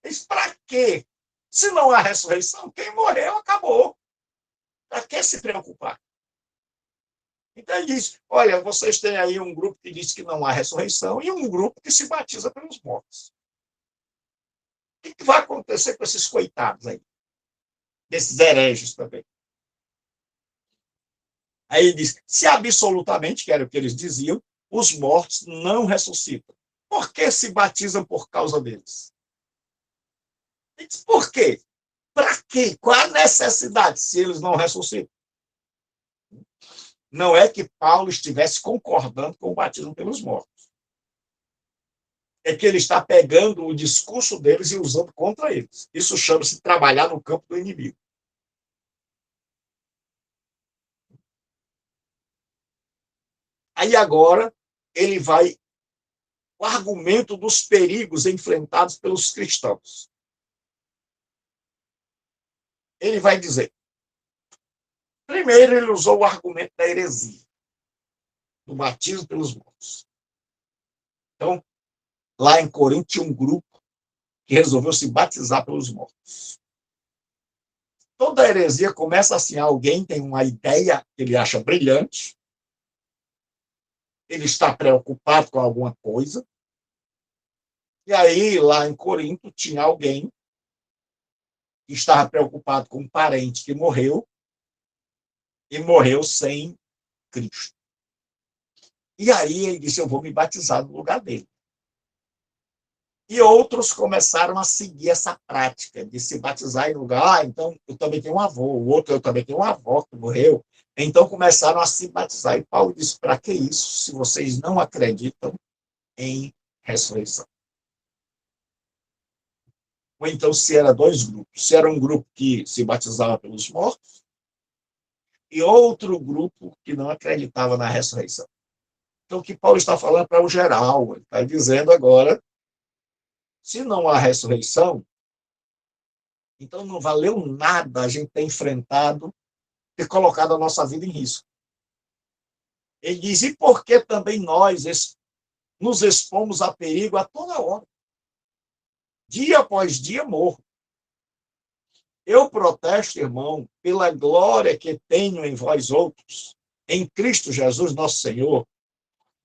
Mas para quê? Se não há ressurreição, quem morreu acabou. Para que se preocupar? Então ele diz, olha, vocês têm aí um grupo que diz que não há ressurreição e um grupo que se batiza pelos mortos. O que vai acontecer com esses coitados aí? Desses hereges também. Aí ele diz, se absolutamente, que era o que eles diziam, os mortos não ressuscitam. Por que se batizam por causa deles? Ele diz, por quê? Para quê? Qual a necessidade se eles não ressuscitam? Não é que Paulo estivesse concordando com o batismo pelos mortos. É que ele está pegando o discurso deles e usando contra eles. Isso chama-se trabalhar no campo do inimigo. Aí agora ele vai o argumento dos perigos enfrentados pelos cristãos. Ele vai dizer, primeiro ele usou o argumento da heresia, do batismo pelos mortos. Então, lá em Corinto tinha um grupo que resolveu se batizar pelos mortos. Toda heresia começa assim, alguém tem uma ideia que ele acha brilhante, ele está preocupado com alguma coisa, e aí lá em Corinto tinha alguém que estava preocupado com um parente que morreu, e morreu sem Cristo. E aí ele disse, eu vou me batizar no lugar dele. E outros começaram a seguir essa prática de se batizar em lugar, então eu também tenho um avô, o outro eu também tenho uma avó que morreu. Então começaram a se batizar. E Paulo disse, para que isso, se vocês não acreditam em ressurreição? Ou então se era dois grupos. Se era um grupo que se batizava pelos mortos e outro grupo que não acreditava na ressurreição. Então o que Paulo está falando para o geral, ele está dizendo agora, se não há ressurreição, então não valeu nada a gente ter enfrentado, ter colocado a nossa vida em risco. Ele diz, e por que também nós nos expomos a perigo a toda hora? Dia após dia morro. Eu protesto, irmão, pela glória que tenho em vós outros, em Cristo Jesus, nosso Senhor.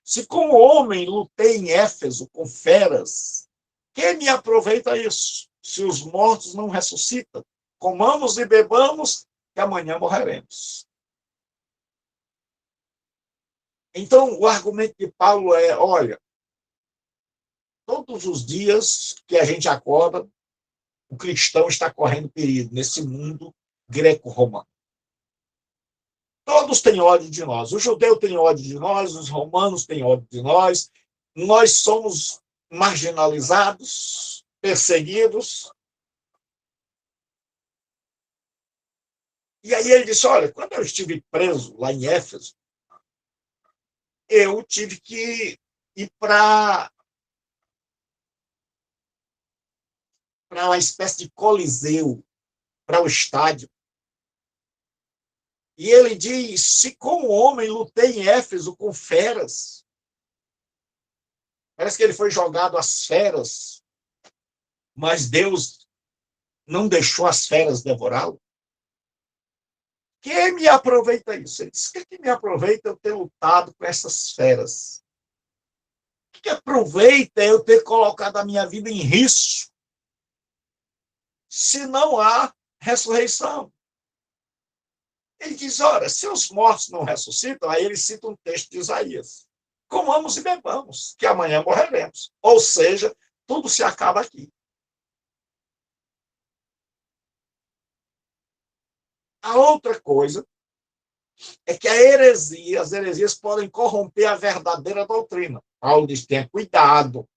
Se como homem lutei em Éfeso com feras, que me aproveita isso? Se os mortos não ressuscitam, comamos e bebamos, que amanhã morreremos. Então, o argumento de Paulo é, olha, todos os dias que a gente acorda, o cristão está correndo perigo nesse mundo greco-romano. Todos têm ódio de nós. O judeu tem ódio de nós, os romanos têm ódio de nós. Nós somos marginalizados, perseguidos. E aí ele disse, olha, quando eu estive preso lá em Éfeso, eu tive que ir para uma espécie de coliseu, para o estádio. E ele diz, se como homem lutei em Éfeso com feras, parece que ele foi jogado às feras, mas Deus não deixou as feras devorá-lo. Que me aproveita isso? Ele disse, que me aproveita eu ter lutado com essas feras? Que aproveita eu ter colocado a minha vida em risco se não há ressurreição? Ele diz, ora, se os mortos não ressuscitam, aí ele cita um texto de Isaías. Comamos e bebamos, que amanhã morreremos. Ou seja, tudo se acaba aqui. A outra coisa é que as heresias podem corromper a verdadeira doutrina. Paulo diz, tenha cuidado.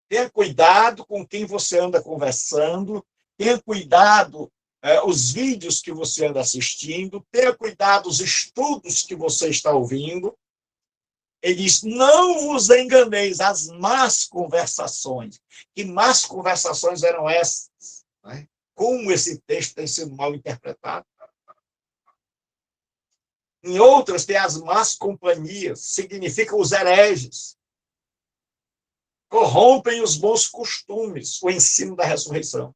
Tenha cuidado com quem você anda conversando, tenha cuidado os vídeos que você anda assistindo, tenha cuidado os estudos que você está ouvindo. Ele diz, não vos enganeis, as más conversações. Que más conversações eram essas? Né? Como esse texto tem sido mal interpretado? Em outras, tem as más companhias, significam os hereges. Corrompem os bons costumes, o ensino da ressurreição.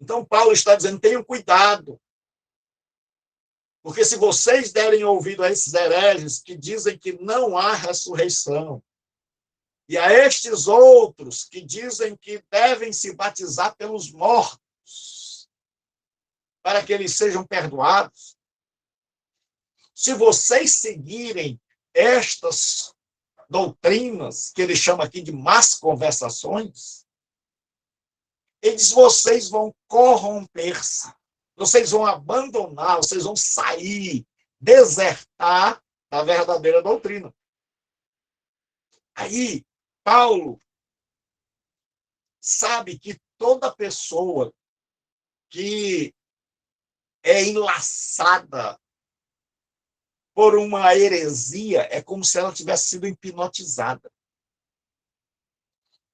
Então, Paulo está dizendo, tenham cuidado. Porque se vocês derem ouvido a esses hereges que dizem que não há ressurreição, e a estes outros que dizem que devem se batizar pelos mortos, para que eles sejam perdoados, se vocês seguirem estas doutrinas, que ele chama aqui de más conversações, vocês vão corromper-se, vocês vão abandonar, vocês vão sair, desertar da verdadeira doutrina. Aí, Paulo sabe que toda pessoa que é enlaçada por uma heresia é como se ela tivesse sido hipnotizada.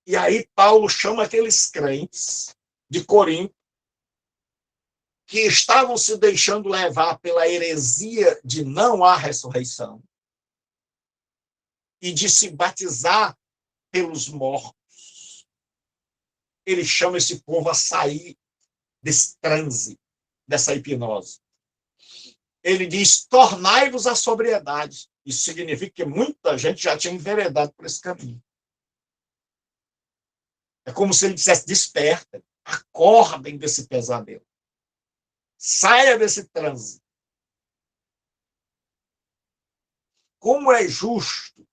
E aí Paulo chama aqueles crentes de Corinto que estavam se deixando levar pela heresia de não há ressurreição e de se batizar pelos mortos. Ele chama esse povo a sair desse transe, dessa hipnose. Ele diz, tornai-vos a sobriedade. Isso significa que muita gente já tinha enveredado por esse caminho. É como se ele dissesse, desperta, acordem desse pesadelo. Saia desse transe. Como é justo,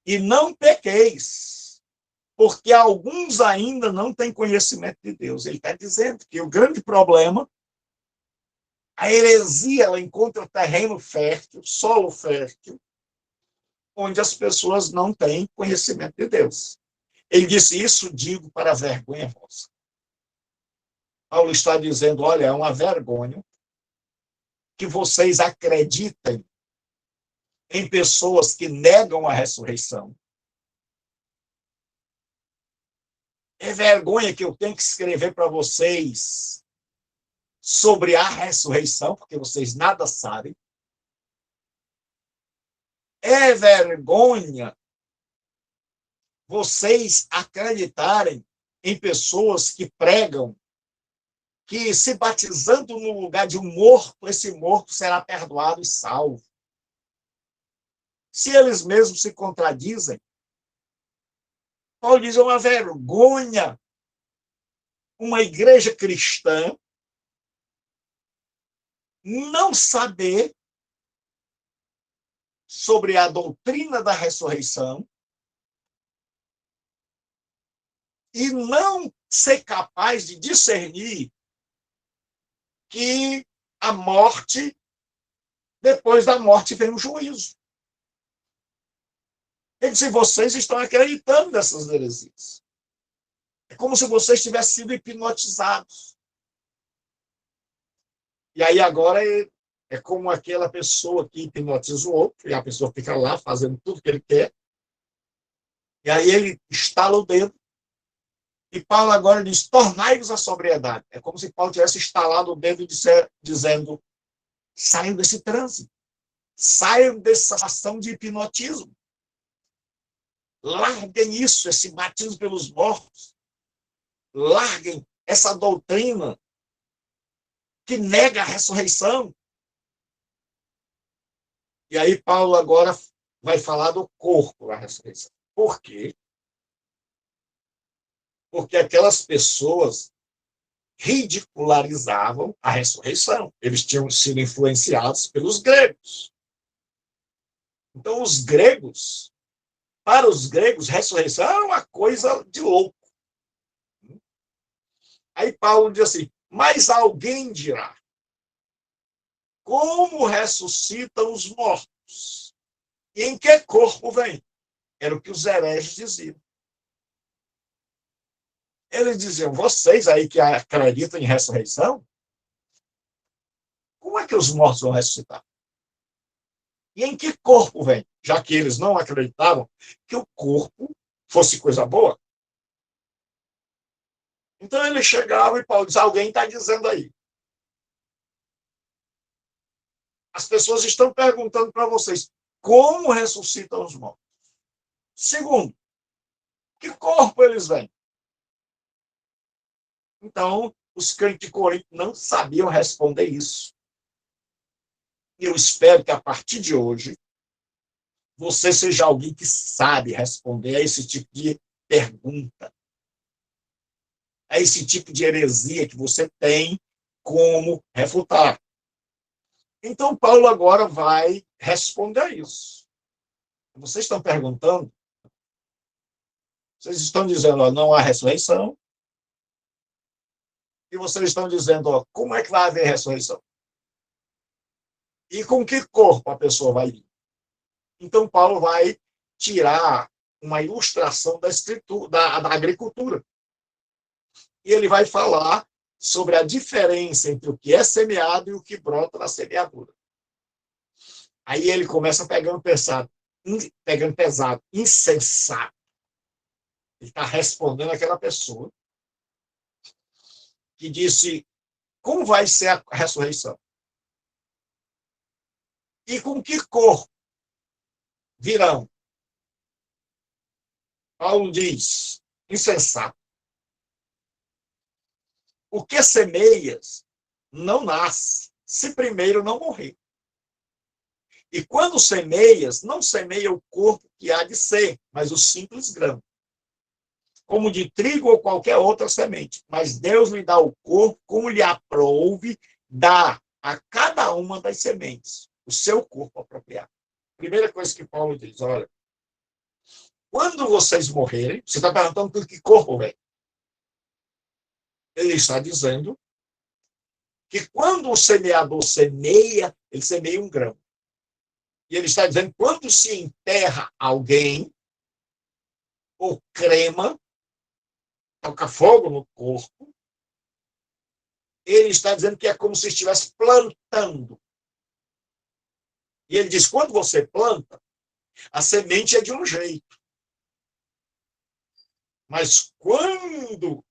e não pequeis, porque alguns ainda não têm conhecimento de Deus. Ele está dizendo que o grande problema, a heresia, ela encontra terreno fértil, solo fértil, onde as pessoas não têm conhecimento de Deus. Ele disse, isso digo para a vergonha vossa. Paulo está dizendo, olha, é uma vergonha que vocês acreditem em pessoas que negam a ressurreição. É vergonha que eu tenho que escrever para vocês sobre a ressurreição, porque vocês nada sabem. É vergonha vocês acreditarem em pessoas que pregam que, se batizando no lugar de um morto, esse morto será perdoado e salvo. Se eles mesmos se contradizem, Paulo diz, é uma vergonha uma igreja cristã não saber sobre a doutrina da ressurreição e não ser capaz de discernir que a morte, depois da morte vem o juízo. Ele disse, vocês estão acreditando nessas heresias. É como se vocês tivessem sido hipnotizados. E aí agora é como aquela pessoa que hipnotiza o outro, e a pessoa fica lá fazendo tudo que ele quer, e aí ele estala o dedo, e Paulo agora diz, tornai-vos a sobriedade. É como se Paulo tivesse estalado o dedo dizendo, saiam desse transe, saiam dessa ação de hipnotismo, larguem isso, esse batismo pelos mortos, larguem essa doutrina que nega a ressurreição. E aí Paulo agora vai falar do corpo da ressurreição. Por quê? Porque aquelas pessoas ridicularizavam a ressurreição. Eles tinham sido influenciados pelos gregos. Então, para os gregos, ressurreição era uma coisa de louco. Aí Paulo diz assim, mas alguém dirá, como ressuscitam os mortos? E em que corpo vem? Era o que os hereges diziam. Eles diziam, vocês aí que acreditam em ressurreição, como é que os mortos vão ressuscitar? E em que corpo vem? Já que eles não acreditavam que o corpo fosse coisa boa. Então ele chegava e Paulo diz, alguém está dizendo aí. As pessoas estão perguntando para vocês, como ressuscitam os mortos? Segundo, que corpo eles vêm? Então, os crentes de Corinto não sabiam responder isso. E eu espero que, a partir de hoje, você seja alguém que sabe responder a esse tipo de pergunta, a esse tipo de heresia que você tem como refutar. Então, Paulo agora vai responder a isso. Vocês estão perguntando, vocês estão dizendo, ó, não há ressurreição, e vocês estão dizendo, ó, como é que vai haver ressurreição? E com que corpo a pessoa vai vir? Então, Paulo vai tirar uma ilustração da escritura, da agricultura. E ele vai falar sobre a diferença entre o que é semeado e o que brota na semeadura. Aí ele começa pegando pesado, insensato. Ele está respondendo àquela pessoa que disse, como vai ser a ressurreição? E com que corpo virão? Paulo diz, insensato. O que semeias não nasce, se primeiro não morrer. E quando semeias, não semeia o corpo que há de ser, mas o simples grão, como de trigo ou qualquer outra semente. Mas Deus lhe dá o corpo como lhe aprouve, dá a cada uma das sementes o seu corpo apropriado. Primeira coisa que Paulo diz, olha, quando vocês morrerem, você está perguntando por que corpo vem? Ele está dizendo que quando o semeador semeia, ele semeia um grão. E ele está dizendo que quando se enterra alguém, ou crema, toca fogo no corpo, ele está dizendo que é como se estivesse plantando. E ele diz, quando você planta, a semente é de um jeito. Mas quando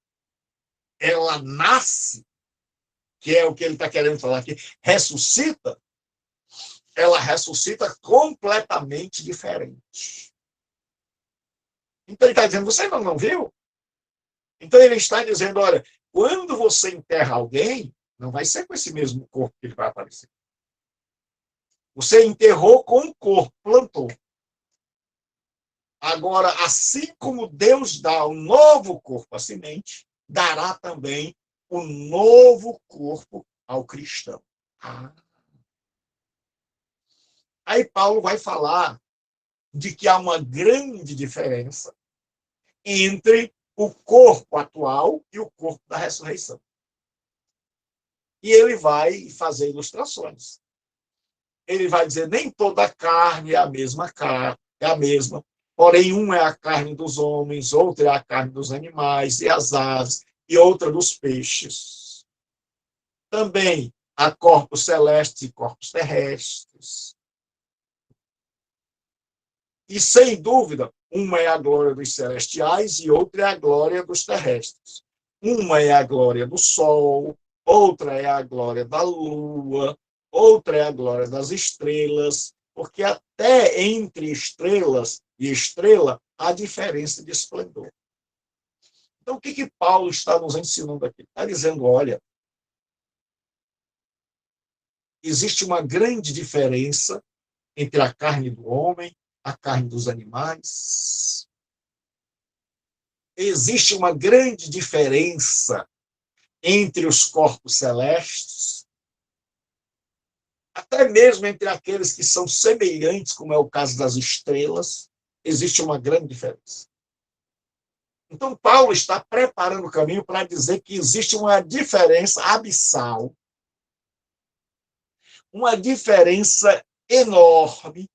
ela nasce, que é o que ele está querendo falar aqui, ressuscita, ela ressuscita completamente diferente. Então ele está dizendo, você ainda não viu? Então ele está dizendo, olha, quando você enterra alguém, não vai ser com esse mesmo corpo que ele vai aparecer. Você enterrou com um corpo, plantou. Agora, assim como Deus dá um novo corpo à semente, dará também um novo corpo ao cristão. Aí Paulo vai falar de que há uma grande diferença entre o corpo atual e o corpo da ressurreição. E ele vai fazer ilustrações. Ele vai dizer, nem toda a carne é a mesma carne, é a mesma. Porém, uma é a carne dos homens, outra é a carne dos animais e as aves, e outra dos peixes. Também há corpos celestes e corpos terrestres. E, sem dúvida, uma é a glória dos celestiais e outra é a glória dos terrestres. Uma é a glória do sol, outra é a glória da lua, outra é a glória das estrelas, porque até entre estrelas e estrela há diferença de esplendor. Então, o que Paulo está nos ensinando aqui? Está dizendo, olha, existe uma grande diferença entre a carne do homem, a carne dos animais. Existe uma grande diferença entre os corpos celestes, até mesmo entre aqueles que são semelhantes, como é o caso das estrelas, existe uma grande diferença. Então, Paulo está preparando o caminho para dizer que existe uma diferença abissal, uma diferença enorme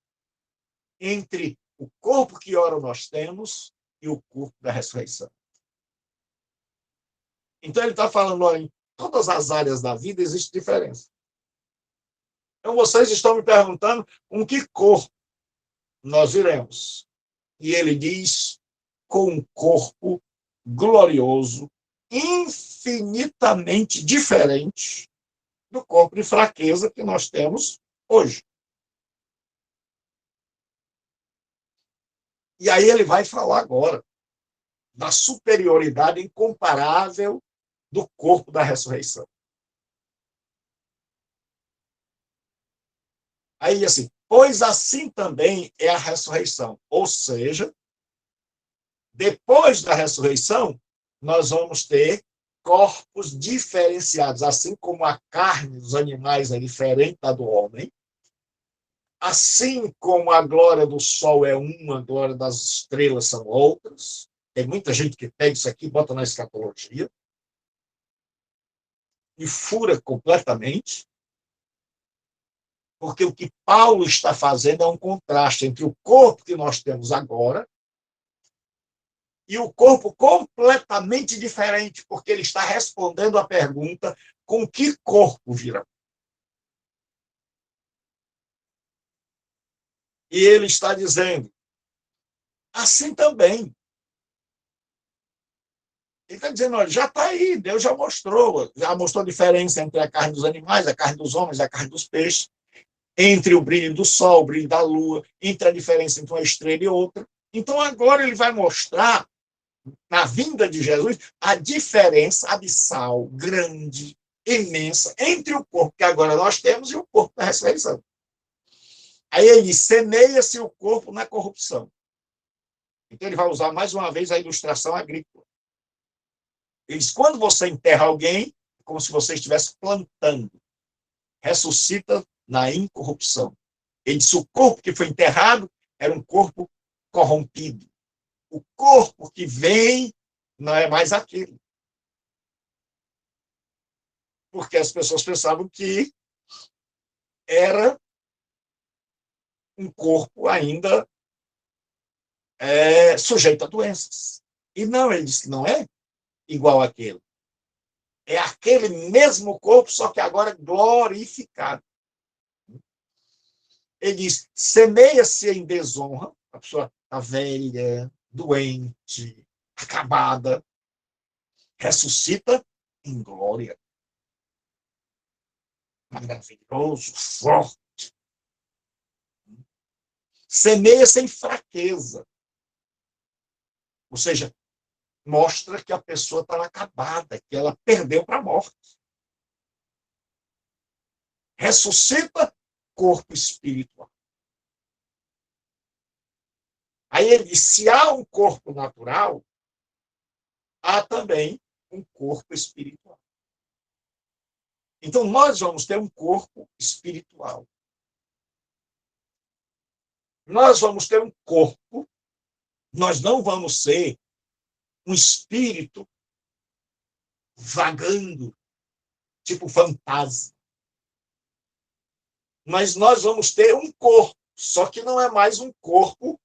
entre o corpo que ora nós temos e o corpo da ressurreição. Então, ele está falando, olha, em todas as áreas da vida existe diferença. Então, vocês estão me perguntando com que corpo nós iremos. E ele diz, com um corpo glorioso, infinitamente diferente do corpo de fraqueza que nós temos hoje. E aí ele vai falar agora da superioridade incomparável do corpo da ressurreição. Aí, assim, pois assim também é a ressurreição. Ou seja, depois da ressurreição, nós vamos ter corpos diferenciados, assim como a carne dos animais é diferente da do homem, assim como a glória do sol é uma, a glória das estrelas são outras. Tem muita gente que pega isso aqui, bota na escatologia e fura completamente, porque o que Paulo está fazendo é um contraste entre o corpo que nós temos agora e o corpo completamente diferente, porque ele está respondendo à pergunta: com que corpo virão? E ele está dizendo, assim também. Ele está dizendo, olha, já está aí, Deus já mostrou a diferença entre a carne dos animais, a carne dos homens, a carne dos peixes, entre o brilho do sol, o brilho da lua, entre a diferença entre uma estrela e outra. Então, agora ele vai mostrar, na vinda de Jesus, a diferença abissal, grande, imensa, entre o corpo que agora nós temos e o corpo da ressurreição. Aí ele diz, semeia-se o corpo na corrupção. Então ele vai usar mais uma vez a ilustração agrícola. Ele diz, quando você enterra alguém, é como se você estivesse plantando. Ressuscita na incorrupção. Ele disse, o corpo que foi enterrado era um corpo corrompido. O corpo que vem não é mais aquele. Porque as pessoas pensavam que era um corpo ainda sujeito a doenças. E não, ele disse que não é igual àquele. É aquele mesmo corpo, só que agora glorificado. Ele diz, semeia-se em desonra, a pessoa está velha, doente, acabada, ressuscita em glória. Maravilhoso, forte. Semeia-se em fraqueza. Ou seja, mostra que a pessoa está acabada, que ela perdeu para a morte. Ressuscita corpo espiritual. Aí ele diz, se há um corpo natural, há também um corpo espiritual. Então, nós vamos ter um corpo espiritual. Nós vamos ter um corpo, nós não vamos ser um espírito vagando, tipo fantasma. Mas nós vamos ter um corpo, só que não é mais um corpo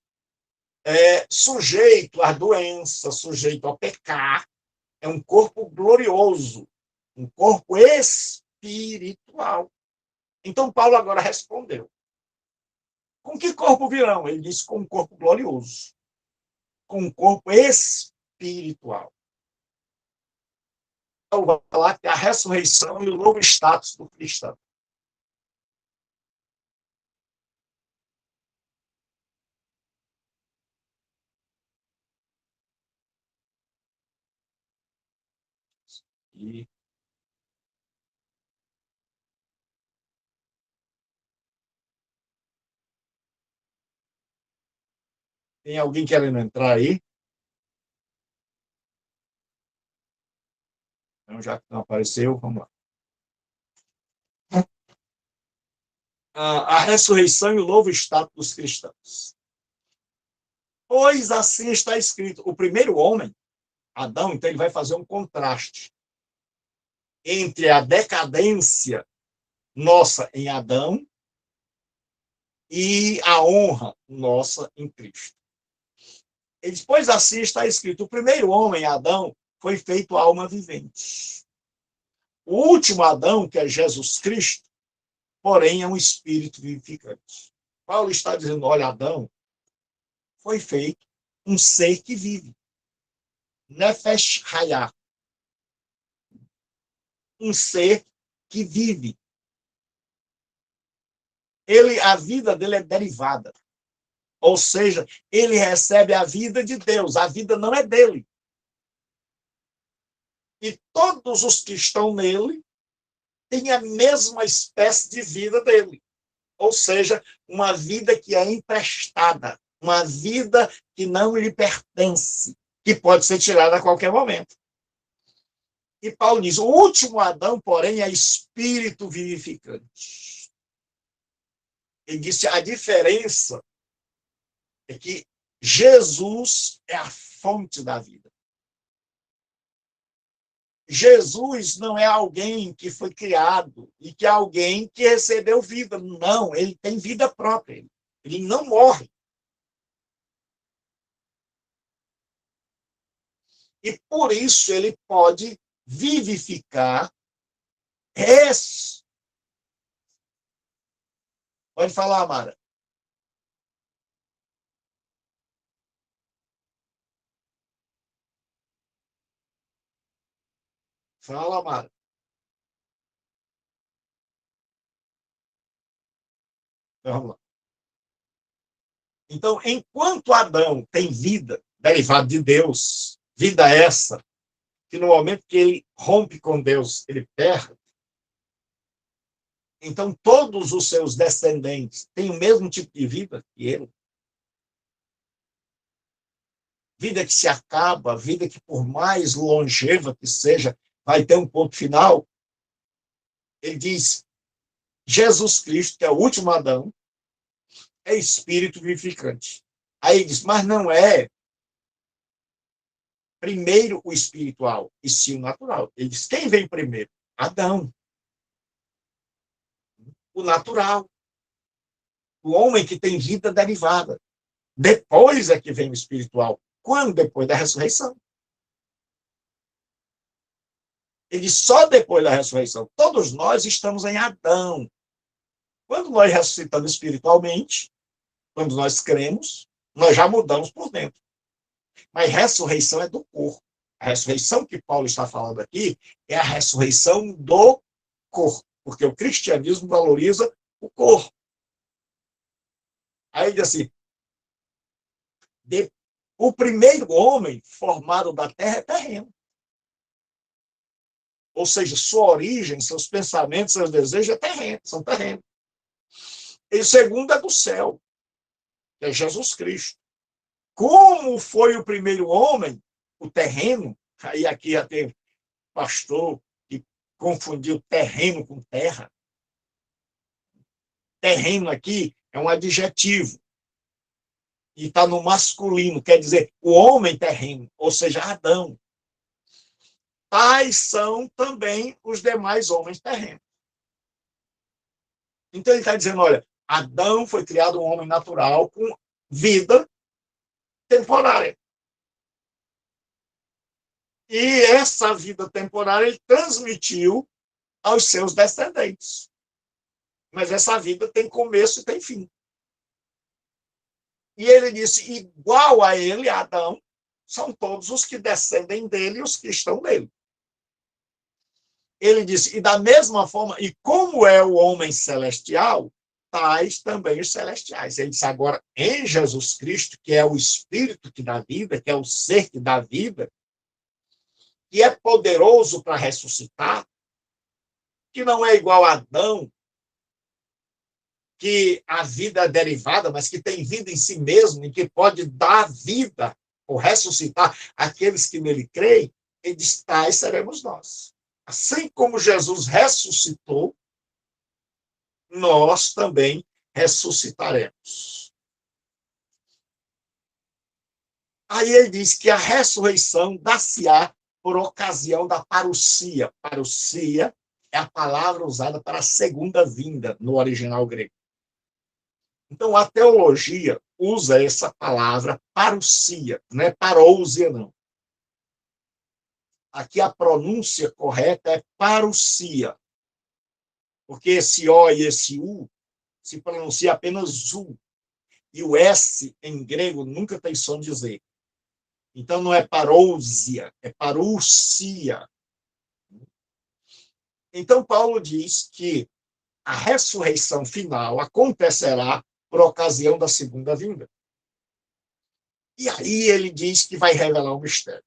sujeito à doença, sujeito a pecar. É um corpo glorioso, um corpo espiritual. Então, Paulo agora respondeu. Com que corpo virão? Ele disse, com um corpo glorioso, com um corpo espiritual. Então, vai falar que a ressurreição e o novo status do cristão. E tem alguém querendo entrar aí? Então, já que não apareceu, vamos lá. A ressurreição e o novo status dos cristãos. Pois assim está escrito. O primeiro homem, Adão, então ele vai fazer um contraste entre a decadência nossa em Adão e a honra nossa em Cristo. Ele diz, pois assim está escrito. O primeiro homem, Adão, foi feito alma vivente. O último Adão, que é Jesus Cristo, porém, é um espírito vivificante. Paulo está dizendo, olha, Adão foi feito um ser que vive. Nefesh Hayah. Um ser que vive. A vida dele é derivada. Ou seja, ele recebe a vida de Deus. A vida não é dele. E todos os que estão nele têm a mesma espécie de vida dele. Ou seja, uma vida que é emprestada. Uma vida que não lhe pertence. Que pode ser tirada a qualquer momento. E Paulo diz, o último Adão, porém, é espírito vivificante. Ele disse, a diferença é que Jesus é a fonte da vida. Jesus não é alguém que foi criado e que é alguém que recebeu vida. Não, ele tem vida própria. Ele não morre. E por isso ele pode vivificar. Pode falar, Mara. Fala, Mara. Vamos lá. Então, enquanto Adão tem vida derivada de Deus, vida essa, que no momento que ele rompe com Deus, ele perde, então todos os seus descendentes têm o mesmo tipo de vida que ele. Vida que se acaba, vida que por mais longeva que seja, vai ter um ponto final. Ele diz, Jesus Cristo, que é o último Adão, é espírito vivificante. Aí ele diz, mas não é primeiro o espiritual, e sim o natural. Ele diz, quem vem primeiro? Adão. O natural. O homem que tem vida derivada. Depois é que vem o espiritual. Quando? Depois da ressurreição. Ele diz, só depois da ressurreição. Todos nós estamos em Adão. Quando nós ressuscitamos espiritualmente, quando nós cremos, nós já mudamos por dentro. Mas ressurreição é do corpo. A ressurreição que Paulo está falando aqui é a ressurreição do corpo, porque o cristianismo valoriza o corpo. Aí diz assim, o primeiro homem formado da terra é terreno. Ou seja, sua origem, seus pensamentos, seus desejos são terrenos. E o segundo é do céu, que é Jesus Cristo. Como foi o primeiro homem, o terreno, aí aqui já tem pastor que confundiu terreno com terra. Terreno aqui é um adjetivo. E está no masculino, quer dizer, o homem terreno, ou seja, Adão. Tais são também os demais homens terrenos. Então ele está dizendo, olha, Adão foi criado um homem natural com vida temporária. E essa vida temporária ele transmitiu aos seus descendentes. Mas essa vida tem começo e tem fim. E ele disse, igual a ele, Adão, são todos os que descendem dele e os que estão nele. Ele disse, e da mesma forma, e como é o homem celestial, tais também os celestiais. Ele disse, agora, em Jesus Cristo, que é o Espírito que dá vida, que é o ser que dá vida, que é poderoso para ressuscitar, que não é igual a Adão, que a vida é derivada, mas que tem vida em si mesmo e que pode dar vida ou ressuscitar aqueles que nele creem, ele diz, tais seremos nós. Assim como Jesus ressuscitou, nós também ressuscitaremos. Aí ele diz que a ressurreição dá-se-á por ocasião da parousia. Parousia é a palavra usada para a segunda vinda no original grego. Então, a teologia usa essa palavra parousia, não é parousia, não. aqui a pronúncia correta é parousia, porque esse O e esse U se pronuncia apenas U, e o S em grego nunca tem som de Z. Então não é parousia, é parousia. Então Paulo diz que a ressurreição final acontecerá por ocasião da segunda vinda. E aí ele diz que vai revelar o mistério.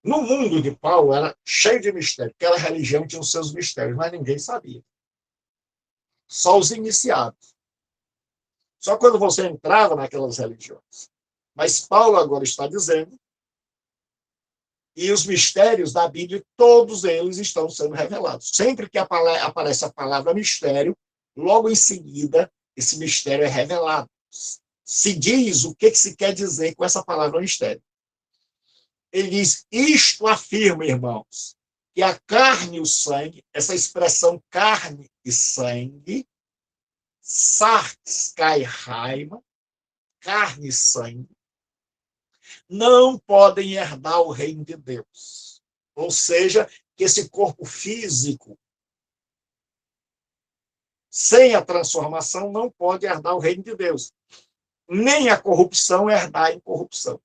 No mundo de Paulo era cheio de mistério, porque aquela religião tinha os seus mistérios, mas ninguém sabia. Só os iniciados. Só quando você entrava naquelas religiões. Mas Paulo agora está dizendo, e os mistérios da Bíblia, todos eles estão sendo revelados. Sempre que aparece a palavra mistério, logo em seguida, esse mistério é revelado. Se diz o que se quer dizer com essa palavra mistério. Ele diz, isto afirma, irmãos, que a carne e o sangue, essa expressão carne e sangue, sarx kai raima, carne e sangue, não podem herdar o reino de Deus. Ou seja, que esse corpo físico, sem a transformação, não pode herdar o reino de Deus. Nem a corrupção herdar a incorrupção.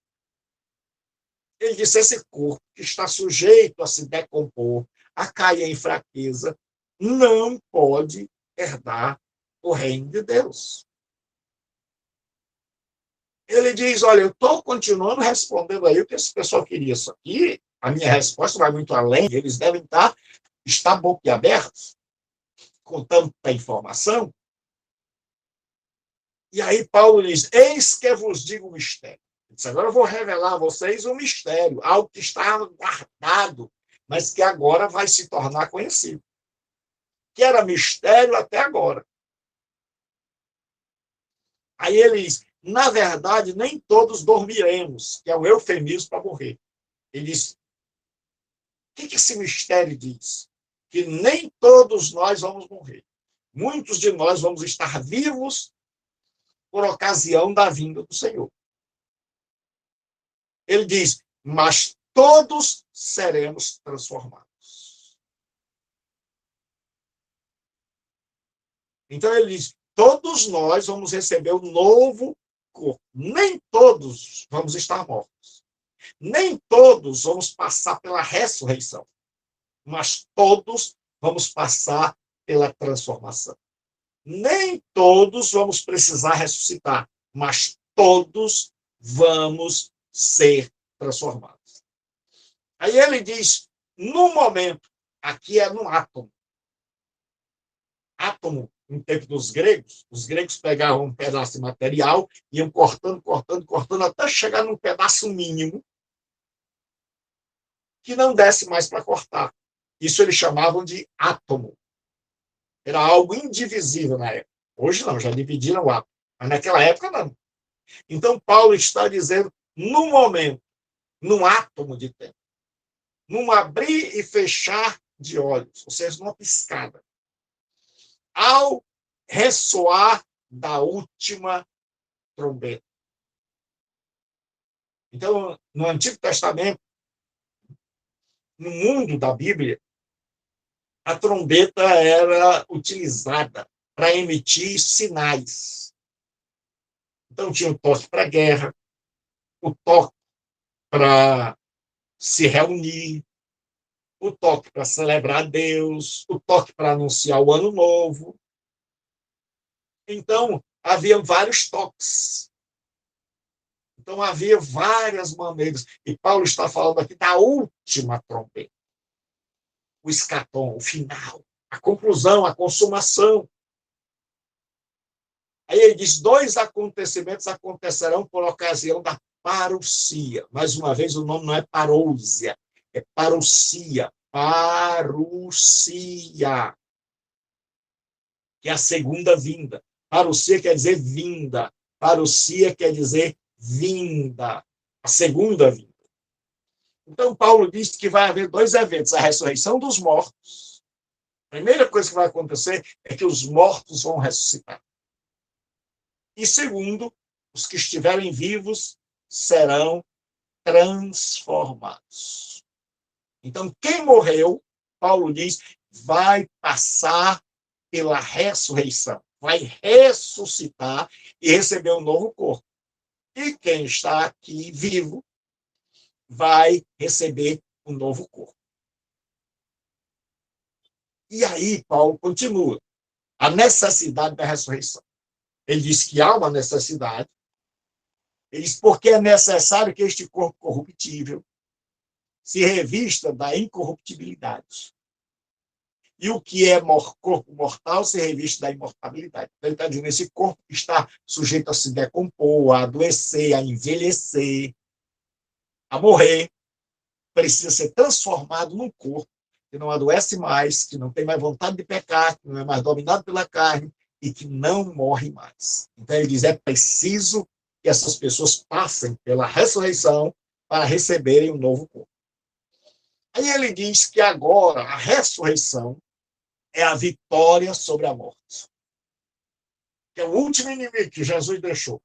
Ele disse, esse corpo que está sujeito a se decompor, a cair em fraqueza, não pode herdar o reino de Deus. Ele diz, olha, eu estou continuando respondendo aí o que esse pessoal queria. Isso aqui, a minha resposta vai muito além, eles devem estar boquiabertos com tanta informação. E aí Paulo diz, eis que vos digo o mistério. Ele diz, agora eu vou revelar a vocês um mistério, algo que está guardado, mas que agora vai se tornar conhecido. Que era mistério até agora. Aí ele diz, na verdade, nem todos dormiremos, que é um eufemismo para morrer. Ele diz, o que esse mistério diz? Que nem todos nós vamos morrer. Muitos de nós vamos estar vivos por ocasião da vinda do Senhor. Ele diz, mas todos seremos transformados. Então ele diz, todos nós vamos receber um novo corpo. Nem todos vamos estar mortos. Nem todos vamos passar pela ressurreição. Mas todos vamos passar pela transformação. Nem todos vamos precisar ressuscitar, mas todos vamos ser transformados. Aí ele diz, no momento, aqui é no átomo. Átomo, no tempo dos gregos, os gregos pegavam um pedaço de material, iam cortando, cortando, cortando, até chegar num pedaço mínimo que não desse mais para cortar. Isso eles chamavam de átomo. Era algo indivisível na época. Hoje não, já dividiram o átomo. Mas naquela época não. Então Paulo está dizendo, no momento, num átomo de tempo, num abrir e fechar de olhos, ou seja, numa piscada, ao ressoar da última trombeta. Então, no Antigo Testamento, no mundo da Bíblia, a trombeta era utilizada para emitir sinais. Então, tinha o toque para a guerra, o toque para se reunir, o toque para celebrar Deus, o toque para anunciar o ano novo. Então, havia vários toques. Então, havia várias maneiras. E Paulo está falando aqui da última trombeta. O escatom, o final, a conclusão, a consumação. Aí ele diz, 2 acontecimentos acontecerão por ocasião da parousia. Mais uma vez, o nome não é parousia, é parousia. Parousia. Que é a segunda vinda. Parousia quer dizer vinda. Parousia quer dizer vinda. A segunda vinda. Então, Paulo diz que vai haver 2 eventos. A ressurreição dos mortos. A primeira coisa que vai acontecer é que os mortos vão ressuscitar. E segundo, os que estiverem vivos serão transformados. Então, quem morreu, Paulo diz, vai passar pela ressurreição, vai ressuscitar e receber um novo corpo. E quem está aqui vivo vai receber um novo corpo. E aí, Paulo continua. A necessidade da ressurreição. Ele diz que há uma necessidade. Ele diz porque é necessário que este corpo corruptível se revista da incorruptibilidade. E o que é corpo mortal se reviste da imortabilidade. Então, ele está dizendo que esse corpo está sujeito a se decompor, a adoecer, a envelhecer, a morrer. Precisa ser transformado num corpo que não adoece mais, que não tem mais vontade de pecar, que não é mais dominado pela carne e que não morre mais. Então, ele diz, é preciso que essas pessoas passem pela ressurreição para receberem um novo corpo. Aí ele diz que agora a ressurreição é a vitória sobre a morte. Que é o último inimigo que Jesus deixou.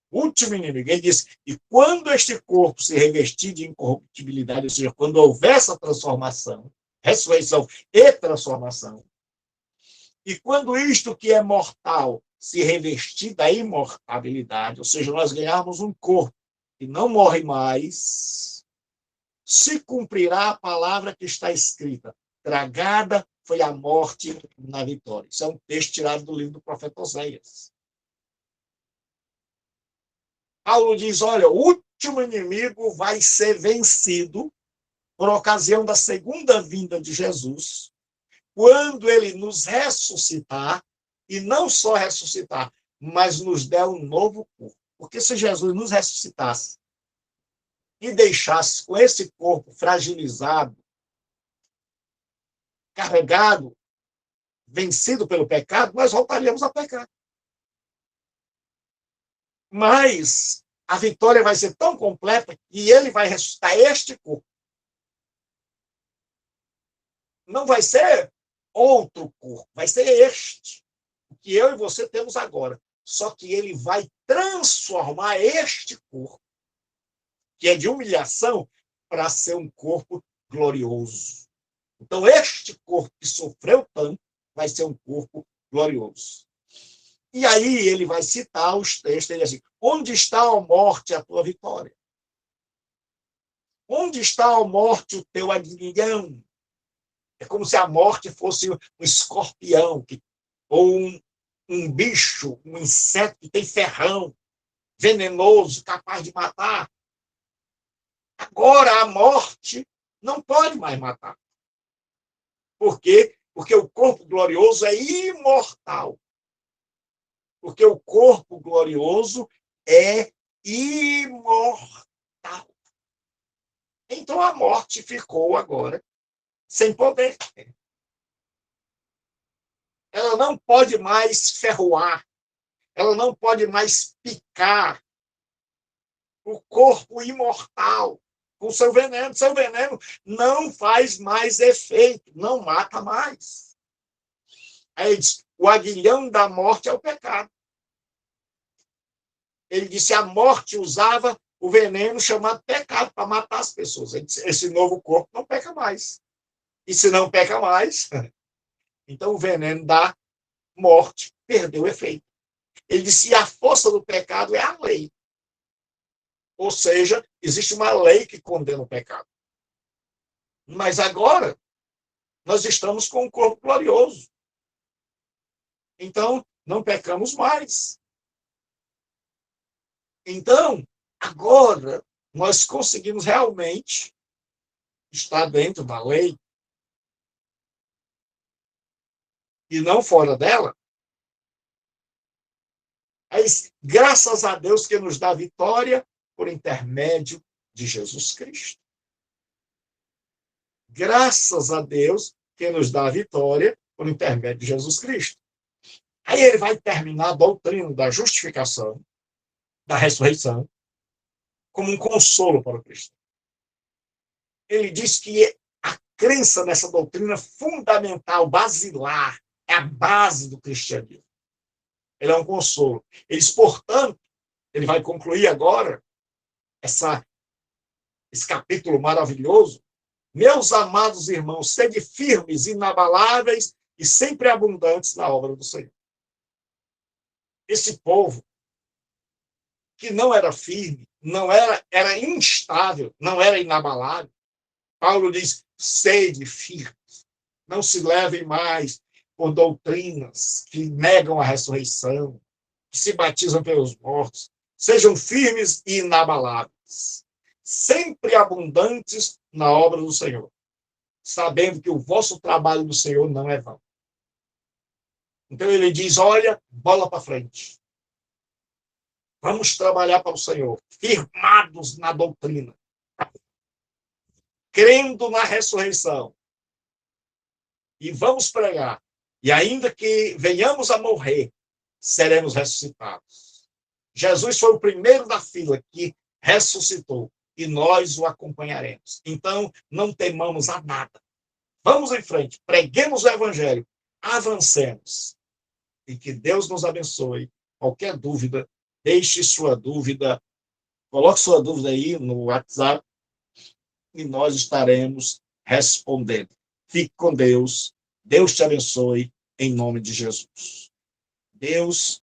O último inimigo. Ele diz, e quando este corpo se revestir de incorruptibilidade, ou seja, quando houver essa transformação, ressurreição e transformação, e quando isto que é mortal se revestir da imortabilidade, ou seja, nós ganharmos um corpo que não morre mais, se cumprirá a palavra que está escrita. Tragada foi a morte na vitória. Isso é um texto tirado do livro do profeta Oséias. Paulo diz, olha, o último inimigo vai ser vencido por ocasião da segunda vinda de Jesus, quando ele nos ressuscitar, e não só ressuscitar, mas nos der um novo corpo. Porque se Jesus nos ressuscitasse e deixasse com esse corpo fragilizado, carregado, vencido pelo pecado, nós voltaríamos a pecar. Mas a vitória vai ser tão completa que ele vai ressuscitar este corpo. Não vai ser outro corpo, vai ser este, o que eu e você temos agora. Só que ele vai transformar este corpo, que é de humilhação, para ser um corpo glorioso. Então, este corpo que sofreu tanto vai ser um corpo glorioso. E aí ele vai citar os textos, ele diz assim, onde está, ó morte, a tua vitória? Onde está, ó morte, o teu aguilhão? É como se a morte fosse um escorpião, ou um bicho, um inseto que tem ferrão, venenoso, capaz de matar. Agora a morte não pode mais matar. Por quê? Porque o corpo glorioso é imortal. Porque o corpo glorioso é imortal. Então a morte ficou agora sem poder. Ela não pode mais ferroar, ela não pode mais picar o corpo imortal com seu veneno. Seu veneno não faz mais efeito, não mata mais. Aí ele diz, o aguilhão da morte é o pecado. Ele disse, a morte usava o veneno chamado pecado para matar as pessoas. Ele disse, esse novo corpo não peca mais. E se não peca mais, então o veneno da morte perdeu o efeito. Ele disse, a força do pecado é a lei. Ou seja, existe uma lei que condena o pecado. Mas agora, nós estamos com um corpo glorioso. Então, não pecamos mais. Então, agora, nós conseguimos realmente estar dentro da lei e não fora dela. Mas, graças a Deus que nos dá vitória por intermédio de Jesus Cristo. Graças a Deus que nos dá vitória por intermédio de Jesus Cristo. Aí ele vai terminar a doutrina da justificação, da ressurreição, como um consolo para o cristão. Ele diz que a crença nessa doutrina fundamental, basilar, é a base do cristianismo. Ele é um consolo. Ele diz, portanto, ele vai concluir agora essa esse capítulo maravilhoso. Meus amados irmãos, sede firmes, inabaláveis e sempre abundantes na obra do Senhor. Esse povo que não era firme, era instável, não era inabalável. Paulo diz, sede firmes, não se levem mais por doutrinas que negam a ressurreição, que se batizam pelos mortos. Sejam firmes e inabaláveis, sempre abundantes na obra do Senhor, sabendo que o vosso trabalho do Senhor não é vão. Então ele diz, olha, bola para frente. Vamos trabalhar para o Senhor, firmados na doutrina, crendo na ressurreição. E vamos pregar. E ainda que venhamos a morrer, seremos ressuscitados. Jesus foi o primeiro da fila que ressuscitou e nós o acompanharemos. Então, não temamos a nada. Vamos em frente, preguemos o evangelho, avancemos. E que Deus nos abençoe. Qualquer dúvida, deixe sua dúvida, coloque sua dúvida aí no WhatsApp e nós estaremos respondendo. Fique com Deus. Deus te abençoe em nome de Jesus. Deus